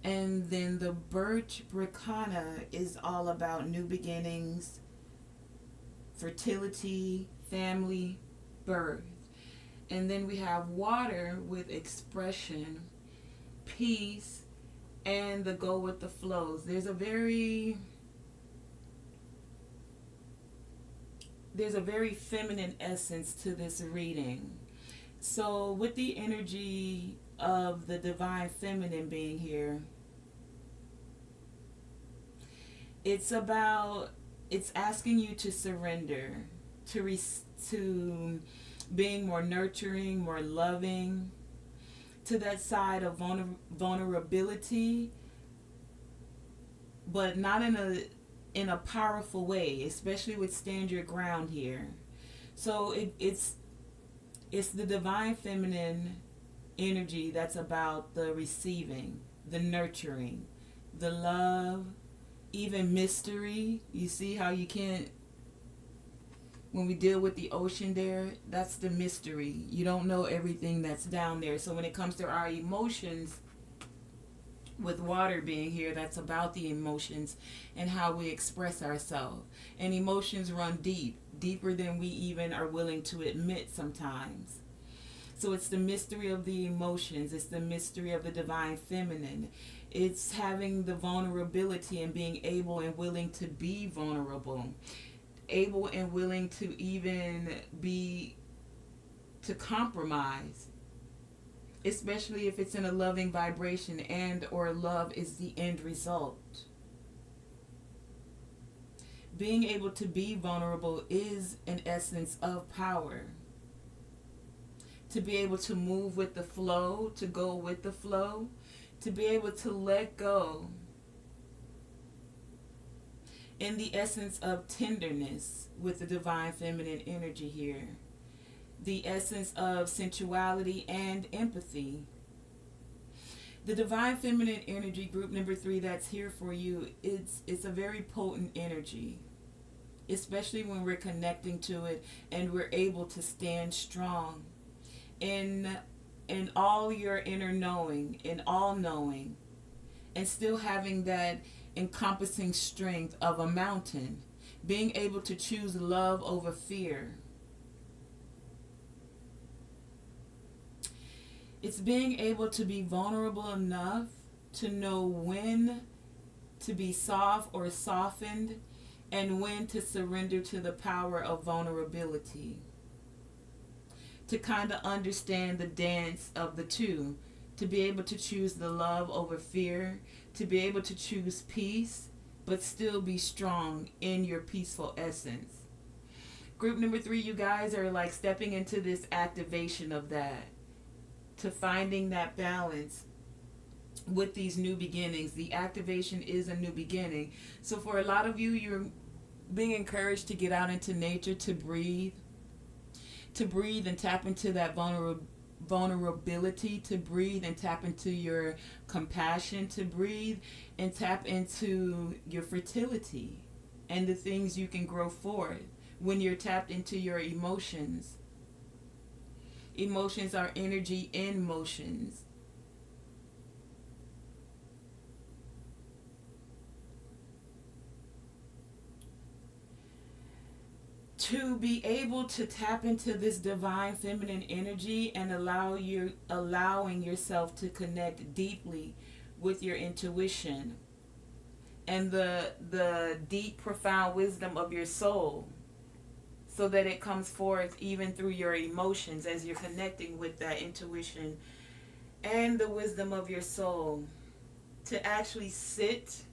And then the birch Berkana is all about new beginnings, fertility, family, birth. And then we have water with expression, peace, and the go with the flows. There's a very feminine essence to this reading. So with the energy of the divine feminine being here, it's asking you to surrender, to being more nurturing, more loving, to that side of vulnerability, but not in a powerful way, especially with stand your ground here. So it's the divine feminine energy that's about the receiving, the nurturing, the love, even mystery. You see how you can't, when we deal with the ocean there, that's the mystery. You don't know everything that's down there. So when it comes to our emotions, with water being here, that's about the emotions and how we express ourselves. And emotions run deep, deeper than we even are willing to admit sometimes. So it's the mystery of the emotions. It's the mystery of the divine feminine. It's having the vulnerability and being able and willing to be vulnerable. Able and willing to even to compromise, especially if it's in a loving vibration and or love is the end result. Being able to be vulnerable is an essence of power. To be able to move with the flow, to go with the flow, to be able to let go. In the essence of tenderness with the divine feminine energy here. The essence of sensuality and empathy. The divine feminine energy, group number 3, that's here for you, it's a very potent energy, especially when we're connecting to it and we're able to stand strong in all your inner knowing, in all knowing, and still having that encompassing strength of a mountain, being able to choose love over fear. It's being able to be vulnerable enough to know when to be soft or softened and when to surrender to the power of vulnerability. To kind of understand the dance of the two, to be able to choose the love over fear, to be able to choose peace, but still be strong in your peaceful essence. Group number 3, you guys are like stepping into this activation of that, to finding that balance with these new beginnings. The activation is a new beginning. So for a lot of you, you're being encouraged to get out into nature, to breathe and tap into that vulnerability, to breathe and tap into your compassion, to breathe and tap into your fertility and the things you can grow forth when you're tapped into your emotions Emotions are energy in motions. To be able to tap into this divine feminine energy and allowing yourself to connect deeply with your intuition and the deep profound wisdom of your soul, so that it comes forth even through your emotions as you're connecting with that intuition and the wisdom of your soul. To actually sit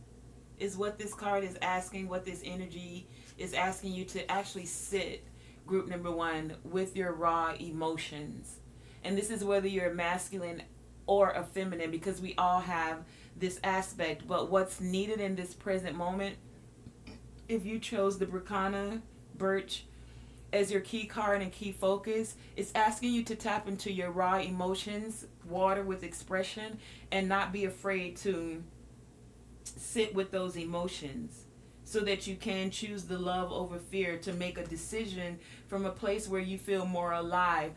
is what this card is asking, what this energy is asking you to actually sit, group number one, with your raw emotions. And this is whether you're masculine or a feminine, because we all have this aspect. But what's needed in this present moment, if you chose the Bricana Birch as your key card and key focus, it's asking you to tap into your raw emotions, water with expression, and not be afraid to sit with those emotions, so that you can choose the love over fear, to make a decision from a place where you feel more alive,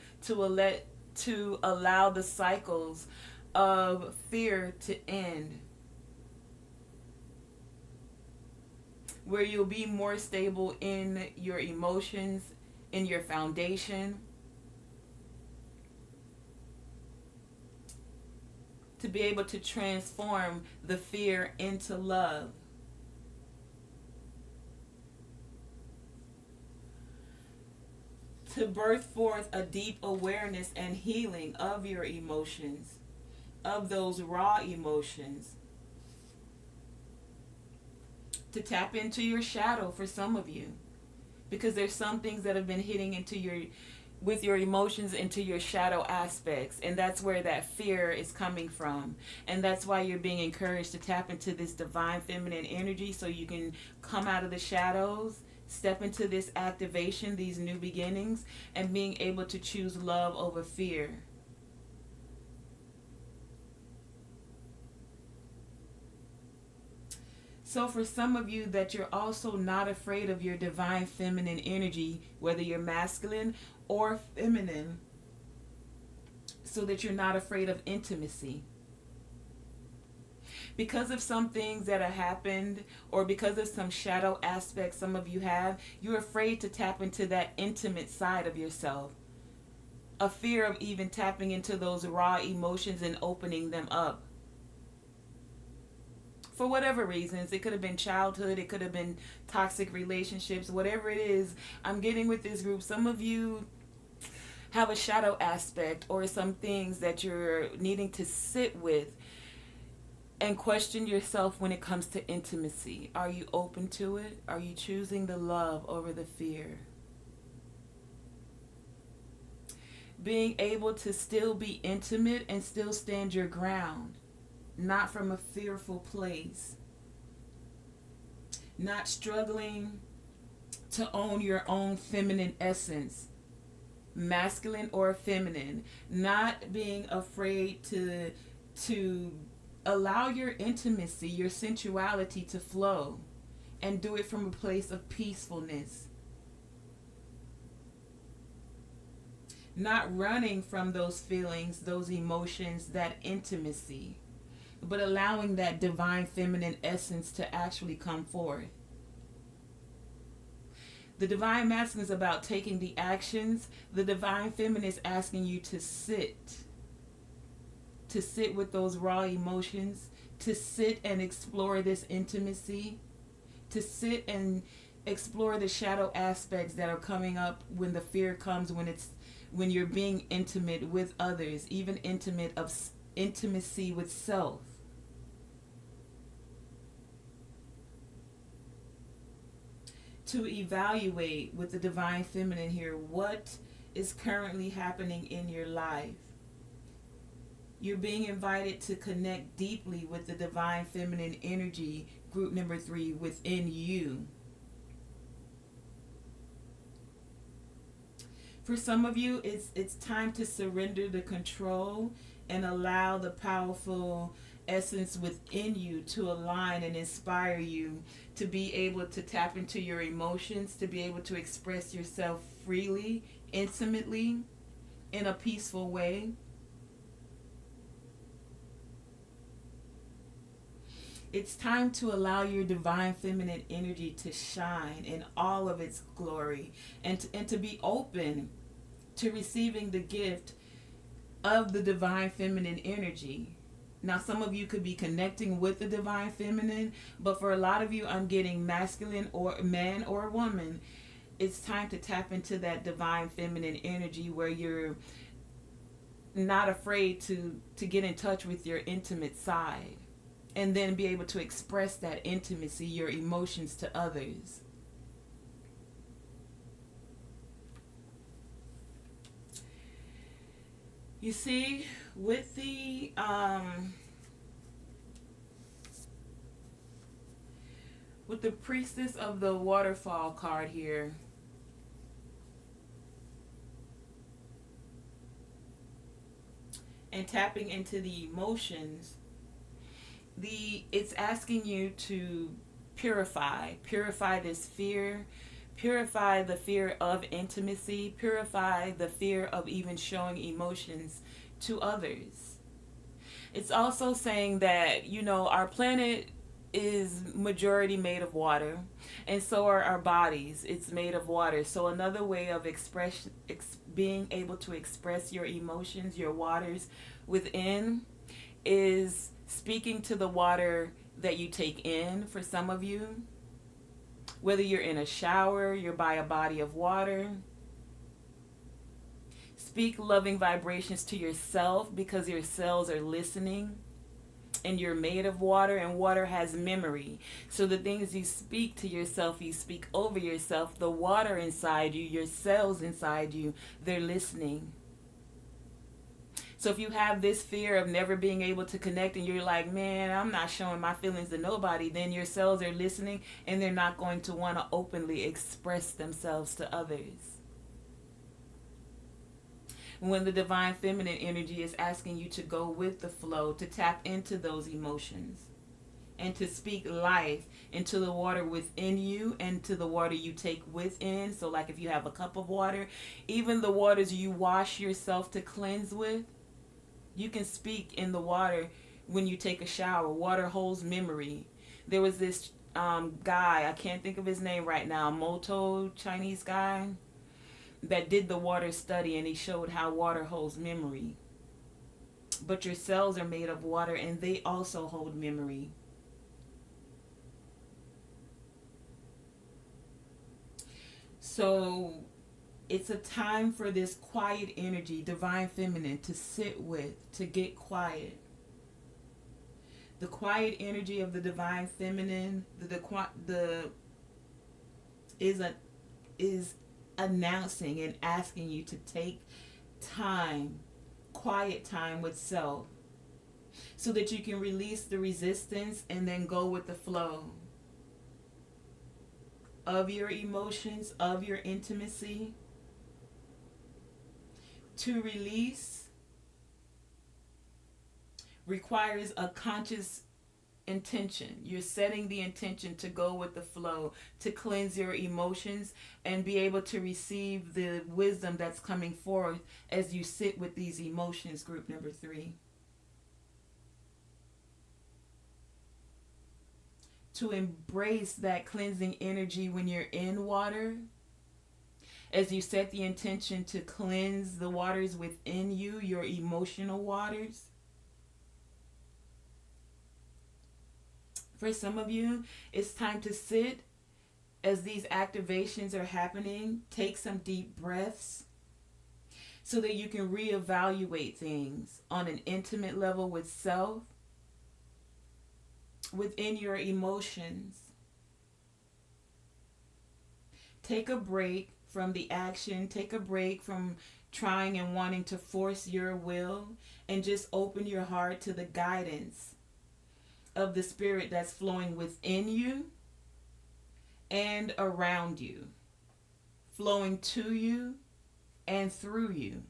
to allow the cycles of fear to end, where you'll be more stable in your emotions, in your foundation, to be able to transform the fear into love. To birth forth a deep awareness and healing of your emotions, of those raw emotions. To tap into your shadow for some of you, because there's some things that have been hitting into with your emotions, into your shadow aspects, and that's where that fear is coming from. And that's why you're being encouraged to tap into this divine feminine energy, so you can come out of the shadows, step into this activation, these new beginnings, and being able to choose love over fear. So for some of you, that you're also not afraid of your divine feminine energy, whether you're masculine or feminine, so that you're not afraid of intimacy. Because of some things that have happened, or because of some shadow aspects some of you have, you're afraid to tap into that intimate side of yourself. A fear of even tapping into those raw emotions and opening them up. For whatever reasons, it could have been childhood, it could have been toxic relationships, whatever it is. I'm getting with this group, some of you have a shadow aspect, or some things that you're needing to sit with and question yourself when it comes to intimacy. Are you open to it? Are you choosing the love over the fear? Being able to still be intimate and still stand your ground, not from a fearful place. Not struggling to own your own feminine essence, masculine or feminine. Not being afraid to allow your intimacy, your sensuality to flow, and do it from a place of peacefulness. Not running from those feelings, those emotions, that intimacy, but allowing that divine feminine essence to actually come forth. The divine masculine is about taking the actions. The divine feminine is asking you to sit with those raw emotions, to sit and explore this intimacy, to sit and explore the shadow aspects that are coming up when the fear comes, when you're being intimate with others, even intimacy with self. To evaluate with the divine feminine here what is currently happening in your life. You're being invited to connect deeply with the divine feminine energy, group number 3, within you. For some of you, it's time to surrender the control and allow the powerful essence within you to align and inspire you to be able to tap into your emotions, to be able to express yourself freely, intimately, in a peaceful way. It's time to allow your divine feminine energy to shine in all of its glory, and to be open to receiving the gift of the divine feminine energy. Now, some of you could be connecting with the divine feminine, but for a lot of you, I'm getting masculine or man or woman. It's time to tap into that divine feminine energy where you're not afraid to get in touch with your intimate side, and then be able to express that intimacy, your emotions, to others. You see, with the priestess of the waterfall card here, and tapping into the emotions, it's asking you to purify this fear, purify the fear of intimacy, purify the fear of even showing emotions to others. It's also saying that, our planet is majority made of water, and so are our bodies. It's made of water. So another way of being able to express your emotions, your waters within, is speaking to the water that you take in. For some of you, whether you're in a shower, you're by a body of water, speak loving vibrations to yourself, because your cells are listening, and you're made of water, and water has memory. So the things you speak to yourself, you speak over yourself. The water inside you, your cells inside you, they're listening. So if you have this fear of never being able to connect, and you're like, man, I'm not showing my feelings to nobody, then your cells are listening, and they're not going to want to openly express themselves to others. When the divine feminine energy is asking you to go with the flow, to tap into those emotions, and to speak life into the water within you and to the water you take within. So like if you have a cup of water, even the waters you wash yourself to cleanse with, you can speak in the water when you take a shower. Water holds memory. There was this guy, I can't think of his name right now, Moto, Chinese guy, that did the water study, and he showed how water holds memory. But your cells are made of water, and they also hold memory. So it's a time for this quiet energy, divine feminine, to sit with, to get quiet. The quiet energy of the divine feminine, is announcing and asking you to take time, quiet time with self, so that you can release the resistance and then go with the flow of your emotions, of your intimacy. To release requires a conscious intention. You're setting the intention to go with the flow, to cleanse your emotions and be able to receive the wisdom that's coming forth as you sit with these emotions, group number 3. To embrace that cleansing energy when you're in water, as you set the intention to cleanse the waters within you, your emotional waters. For some of you, it's time to sit as these activations are happening. Take some deep breaths so that you can reevaluate things on an intimate level with self, within your emotions. Take a break from the action. Take a break from trying and wanting to force your will, and just open your heart to the guidance of the spirit that's flowing within you and around you, flowing to you and through you.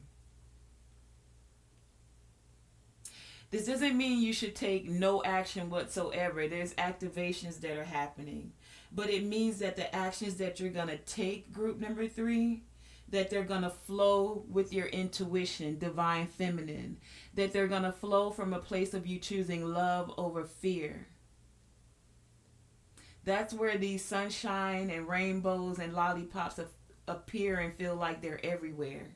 This doesn't mean you should take no action whatsoever. There's activations that are happening. But it means that the actions that you're going to take, group number 3, that they're going to flow with your intuition, divine feminine, that they're going to flow from a place of you choosing love over fear. That's where these sunshine and rainbows and lollipops appear and feel like they're everywhere.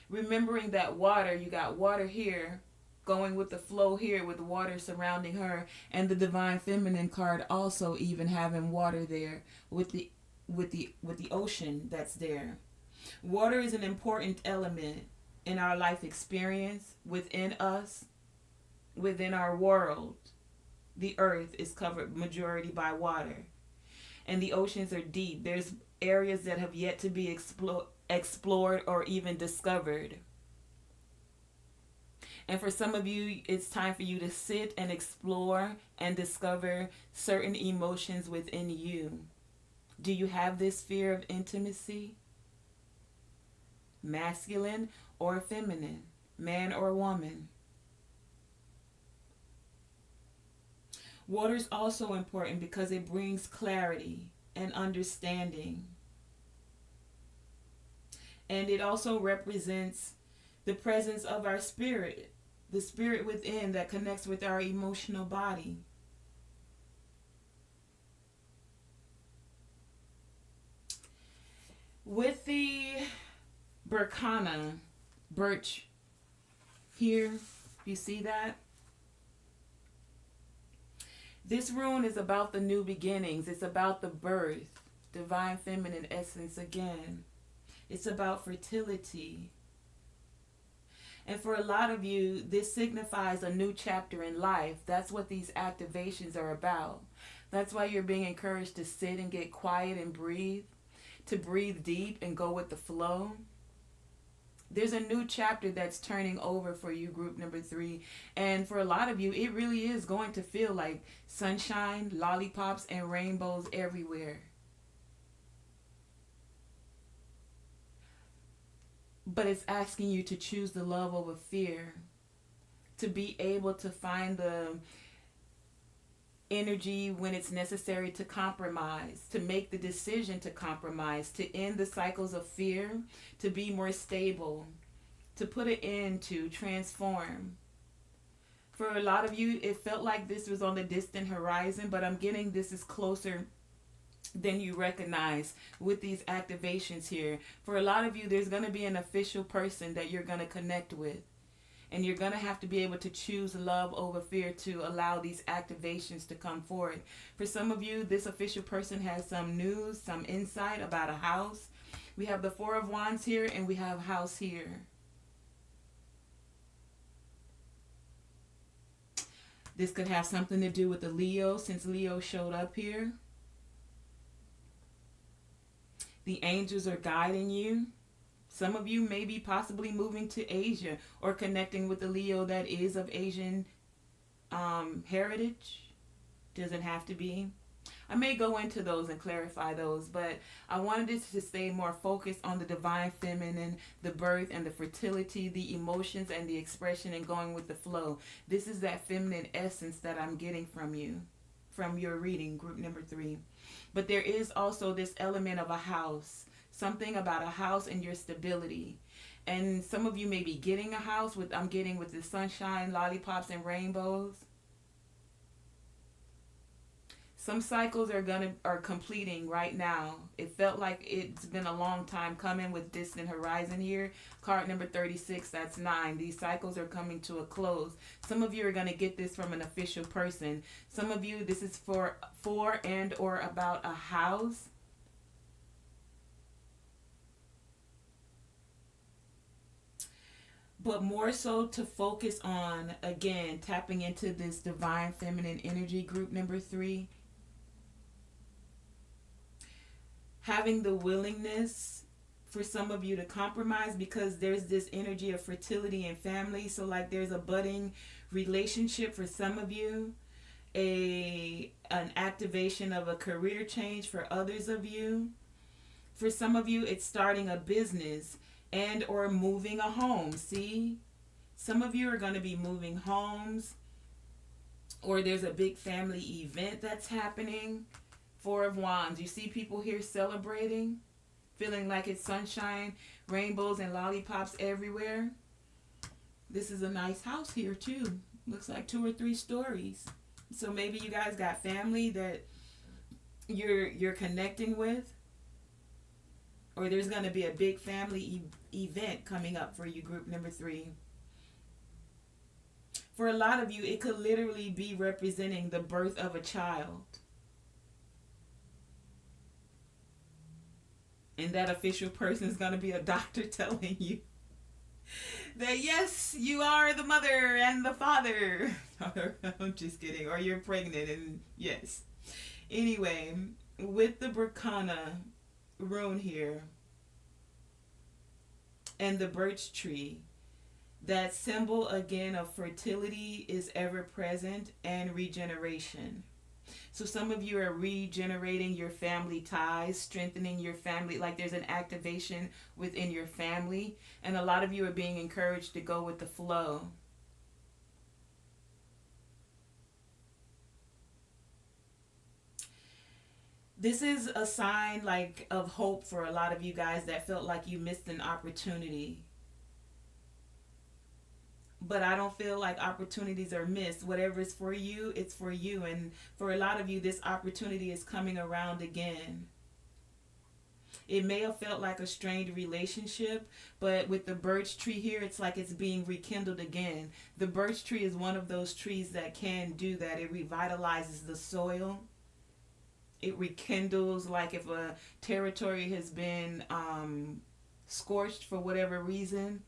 Remembering that water, you got water here, going with the flow here with water surrounding her, and the divine feminine card also even having water there with the ocean that's there. Water is an important element in our life experience, within us, within our world. The earth is covered majority by water, and the oceans are deep. There's areas that have yet to be explored or even discovered. And for some of you, it's time for you to sit and explore and discover certain emotions within you. Do you have this fear of intimacy? Masculine or feminine? Man or woman? Water is also important because it brings clarity and understanding. And it also represents the presence of our spirit, the spirit within that connects with our emotional body. With the Berkana, birch here, you see that? This rune is about the new beginnings. It's about the birth, divine feminine essence again. It's about fertility. And for a lot of you, this signifies a new chapter in life. That's what these activations are about. That's why you're being encouraged to sit and get quiet and breathe, to breathe deep and go with the flow. There's a new chapter that's turning over for you, group number 3. And for a lot of you, it really is going to feel like sunshine, lollipops, and rainbows everywhere. But it's asking you to choose the love over fear, to be able to find the energy when it's necessary to compromise, to make the decision to compromise, to end the cycles of fear, to be more stable, to put an end to, transform. For a lot of you, it felt like this was on the distant horizon, but I'm getting this is closer than you recognize with these activations here. For a lot of you, there's going to be an official person that you're going to connect with. And you're going to have to be able to choose love over fear to allow these activations to come forward. For some of you, this official person has some news, some insight about a house. We have the 4 of Wands here, and we have house here. This could have something to do with the Leo, since Leo showed up here. The angels are guiding you. Some of you may be possibly moving to Asia or connecting with the Leo that is of Asian heritage. Doesn't have to be. I may go into those and clarify those, but I wanted it to stay more focused on the divine feminine, the birth and the fertility, the emotions and the expression, and going with the flow. This is that feminine essence that I'm getting from you, from your reading, group number 3. But there is also this element of a house, something about a house and your stability. And some of you may be getting a house with, I'm getting with the sunshine, lollipops, and rainbows. Some cycles are completing right now. It felt like it's been a long time coming with distant horizon here. Card number 36, that's 9. These cycles are coming to a close. Some of you are going to get this from an official person. Some of you, this is for and or about a house. But more so to focus on, again, tapping into this divine feminine energy, group number 3. Having the willingness for some of you to compromise, because there's this energy of fertility and family. So like there's a budding relationship for some of you, an activation of a career change for others of you. For some of you, it's starting a business and or moving a home. See, some of you are going to be moving homes, or there's a big family event that's happening. 4 of Wands. You see people here celebrating. feeling like it's sunshine, rainbows, and lollipops everywhere. This is a nice house here too. Looks like 2 or 3 stories. So maybe you guys got family that you're connecting with, or there's going to be a big family event coming up for you, group number 3. For a lot of you, it could literally be representing the birth of a child. And that official person is going to be a doctor telling you that yes, you are the mother and the father. I'm just kidding. Or you're pregnant and yes. Anyway, with the Berkana rune here and the birch tree, that symbol again of fertility is ever present and regeneration. So some of you are regenerating your family ties, strengthening your family, like there's an activation within your family, and a lot of you are being encouraged to go with the flow. This is a sign like of hope for a lot of you guys that felt like you missed an opportunity. But I don't feel like opportunities are missed. Whatever is for you, it's for you. And for a lot of you, this opportunity is coming around again. It may have felt like a strained relationship, but with the birch tree here, it's like it's being rekindled again. The birch tree is one of those trees that can do that. It revitalizes the soil. It rekindles, like if a territory has been scorched for whatever reason.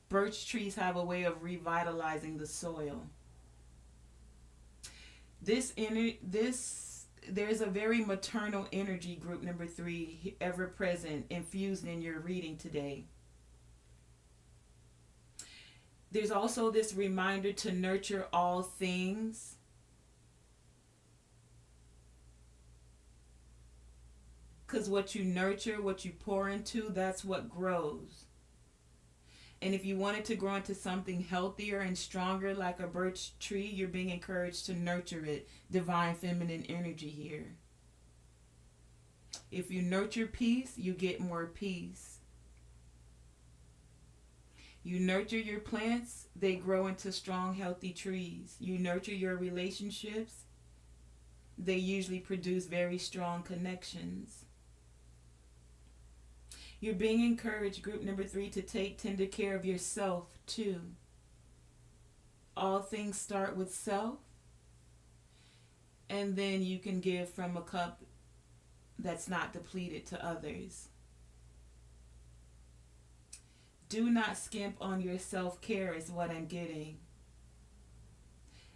Birch trees have a way of revitalizing the soil. There's a very maternal energy, group number 3, ever present, infused in your reading today. There's also this reminder to nurture all things. Because what you nurture, what you pour into, that's what grows. And if you want it to grow into something healthier and stronger like a birch tree, you're being encouraged to nurture it. Divine feminine energy here. If you nurture peace, you get more peace. You nurture your plants, they grow into strong, healthy trees. You nurture your relationships, they usually produce very strong connections. You're being encouraged, group number 3, to take tender care of yourself too. All things start with self, and then you can give from a cup that's not depleted to others. Do not skimp on your self-care is what I'm getting.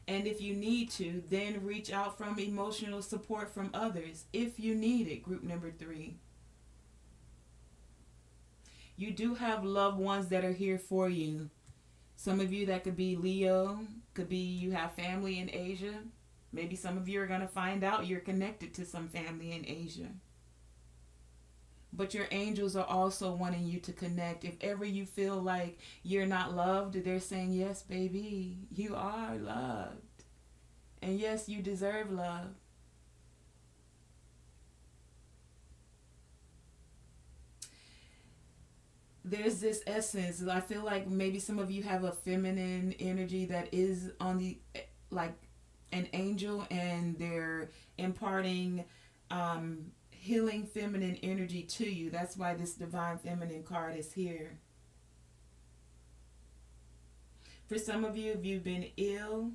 And if you need to, then reach out from emotional support from others if you need it, group number 3. You do have loved ones that are here for you. Some of you that could be Leo, could be you have family in Asia. Maybe some of you are going to find out you're connected to some family in Asia. But your angels are also wanting you to connect. If ever you feel like you're not loved, they're saying, yes, baby, you are loved. And yes, you deserve love. There's this essence. I feel like maybe some of you have a feminine energy that is on the, like an angel, and they're imparting healing feminine energy to you. That's why this divine feminine card is here. For some of you, if you've been ill,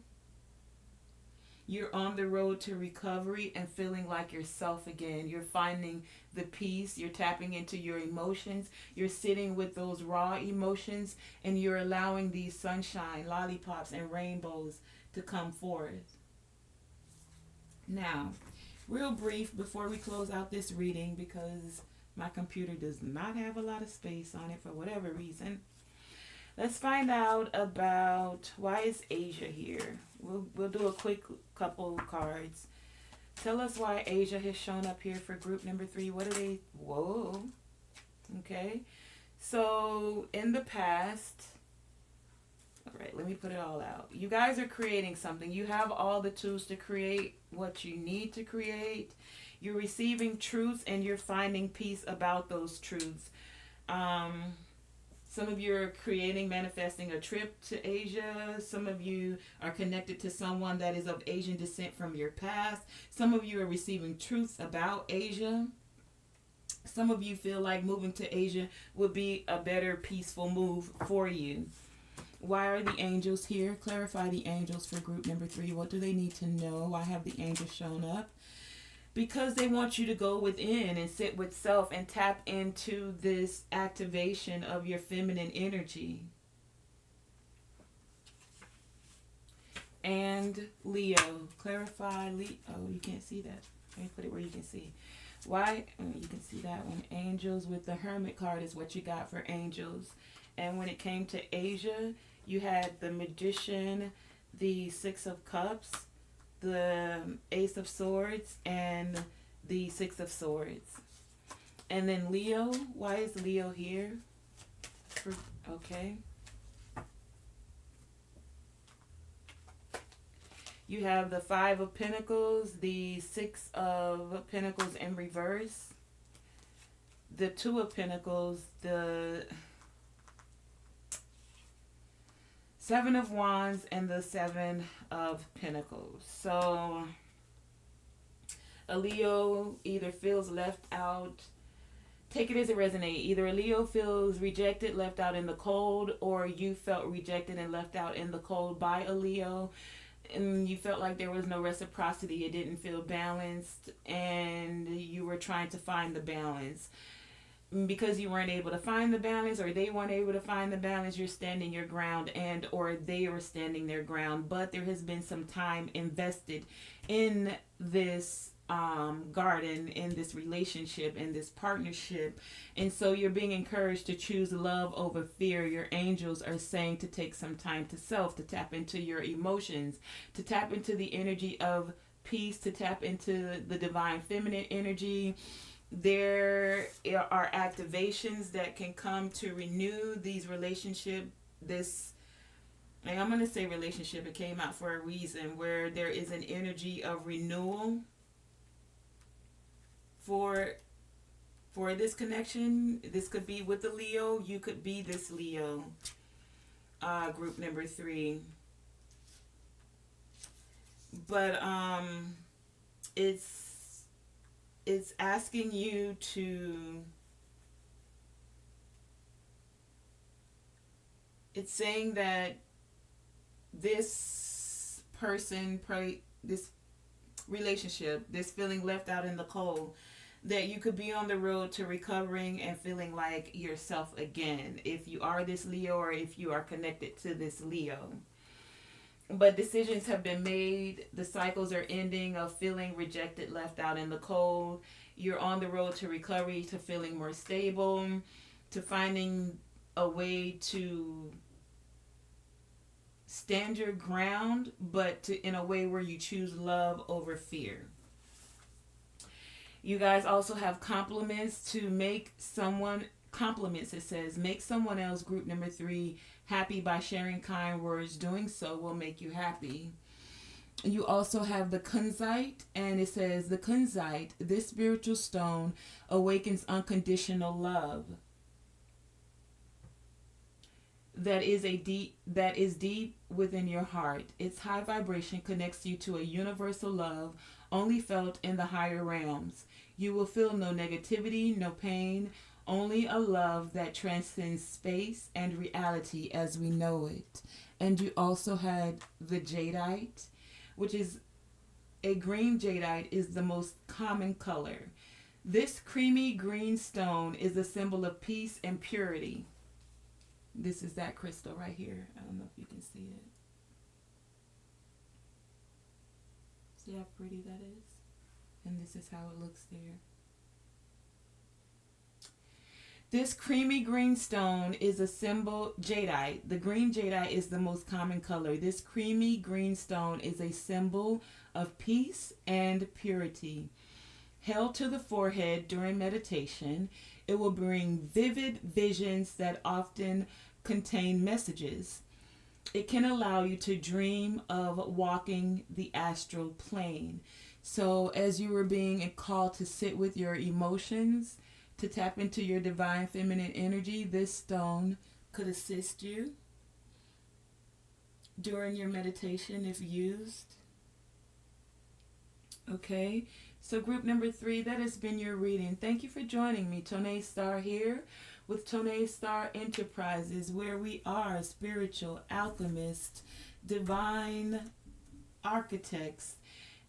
you're on the road to recovery and feeling like yourself again. You're finding the peace. You're tapping into your emotions. You're sitting with those raw emotions, and you're allowing these sunshine, lollipops, and rainbows to come forth. Now, real brief before we close out this reading, because my computer does not have a lot of space on it for whatever reason. Let's find out about why is Asia here. We'll do a quick couple cards. Tell us why Asia has shown up here for group number 3. What are they? Whoa. Okay. So in the past, All right, let me put it all out. You guys are creating something. You have all the tools to create what you need to create. You're receiving truths and you're finding peace about those truths. Um, some of you are creating, manifesting a trip to Asia. Some of you are connected to someone that is of Asian descent from your past. Some of you are receiving truths about Asia. Some of you feel like moving to Asia would be a better, peaceful move for you. Why are the angels here? Clarify the angels for group number 3. What do they need to know? Why have the angels shown up? Because they want you to go within and sit with self and tap into this activation of your feminine energy. And Leo. Clarify Leo. Oh, you can't see that. Let me put it where you can see. Why? You can see that one. Angels with the Hermit card is what you got for angels. And when it came to Asia, you had the Magician, the Six of Cups, the Ace of Swords, and the Six of Swords. And then Leo. Why is Leo here? Okay. You have the Five of Pentacles, the Six of Pentacles in reverse, the Two of Pentacles, the Seven of Wands, and the Seven of Pentacles. So a Leo either feels left out. Take it as it resonates. Either a Leo feels rejected, left out in the cold, or you felt rejected and left out in the cold by a Leo. And you felt like there was no reciprocity. It didn't feel balanced, and you were trying to find the balance. Because you weren't able to find the balance, or they weren't able to find the balance, you're standing your ground, and or they were standing their ground. But there has been some time invested in this garden, in this relationship, in this partnership, and so you're being encouraged to choose love over fear. Your angels are saying to take some time to self, to tap into your emotions, to tap into the energy of peace, to tap into the divine feminine energy. There are activations that can come to renew these relationships. I'm going to say relationship, it came out for a reason, where there is an energy of renewal for this connection. This could be with the Leo. You could be this Leo. Group number 3. But it's asking you to, it's saying that this person, this relationship, this feeling left out in the cold, that you could be on the road to recovering and feeling like yourself again, if you are this Leo or if you are connected to this Leo. But decisions have been made. The cycles are ending of feeling rejected, left out in the cold. You're on the road to recovery, to feeling more stable, to finding a way to stand your ground, but in a way where you choose love over fear. You guys also have compliments to make someone, compliments, it says, make someone else, group number 3, happy by sharing kind words. Doing so will make you happy. You also have the kunzite, and it says, the kunzite, this spiritual stone, awakens unconditional love. That is deep within your heart. Its high vibration connects you to a universal love only felt in the higher realms. You will feel no negativity, no pain, only a love that transcends space and reality as we know it. And you also had the jadeite, which is a green jadeite, is the most common color. This creamy green stone is a symbol of peace and purity. This is that crystal right here. I don't know if you can see it. See how pretty that is? And this is how it looks there. This creamy green stone is a symbol, jadeite. The green jadeite is the most common color. This creamy green stone is a symbol of peace and purity. Held to the forehead during meditation, it will bring vivid visions that often contain messages. it can allow you to dream of walking the astral plane. So, as you were being called to sit with your emotions, to tap into your divine feminine energy, this stone could assist you during your meditation if used. Okay, so group number 3, that has been your reading. Thank you for joining me. Tonae Star here with Tonae Star Enterprises, where we are spiritual alchemists, divine architects.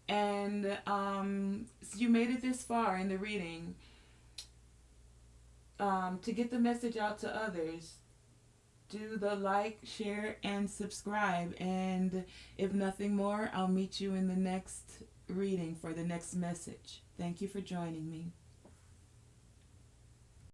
And so you made it this far in the reading. To get the message out to others, do the like, share, and subscribe. And if nothing more, I'll meet you in the next reading for the next message. Thank you for joining me.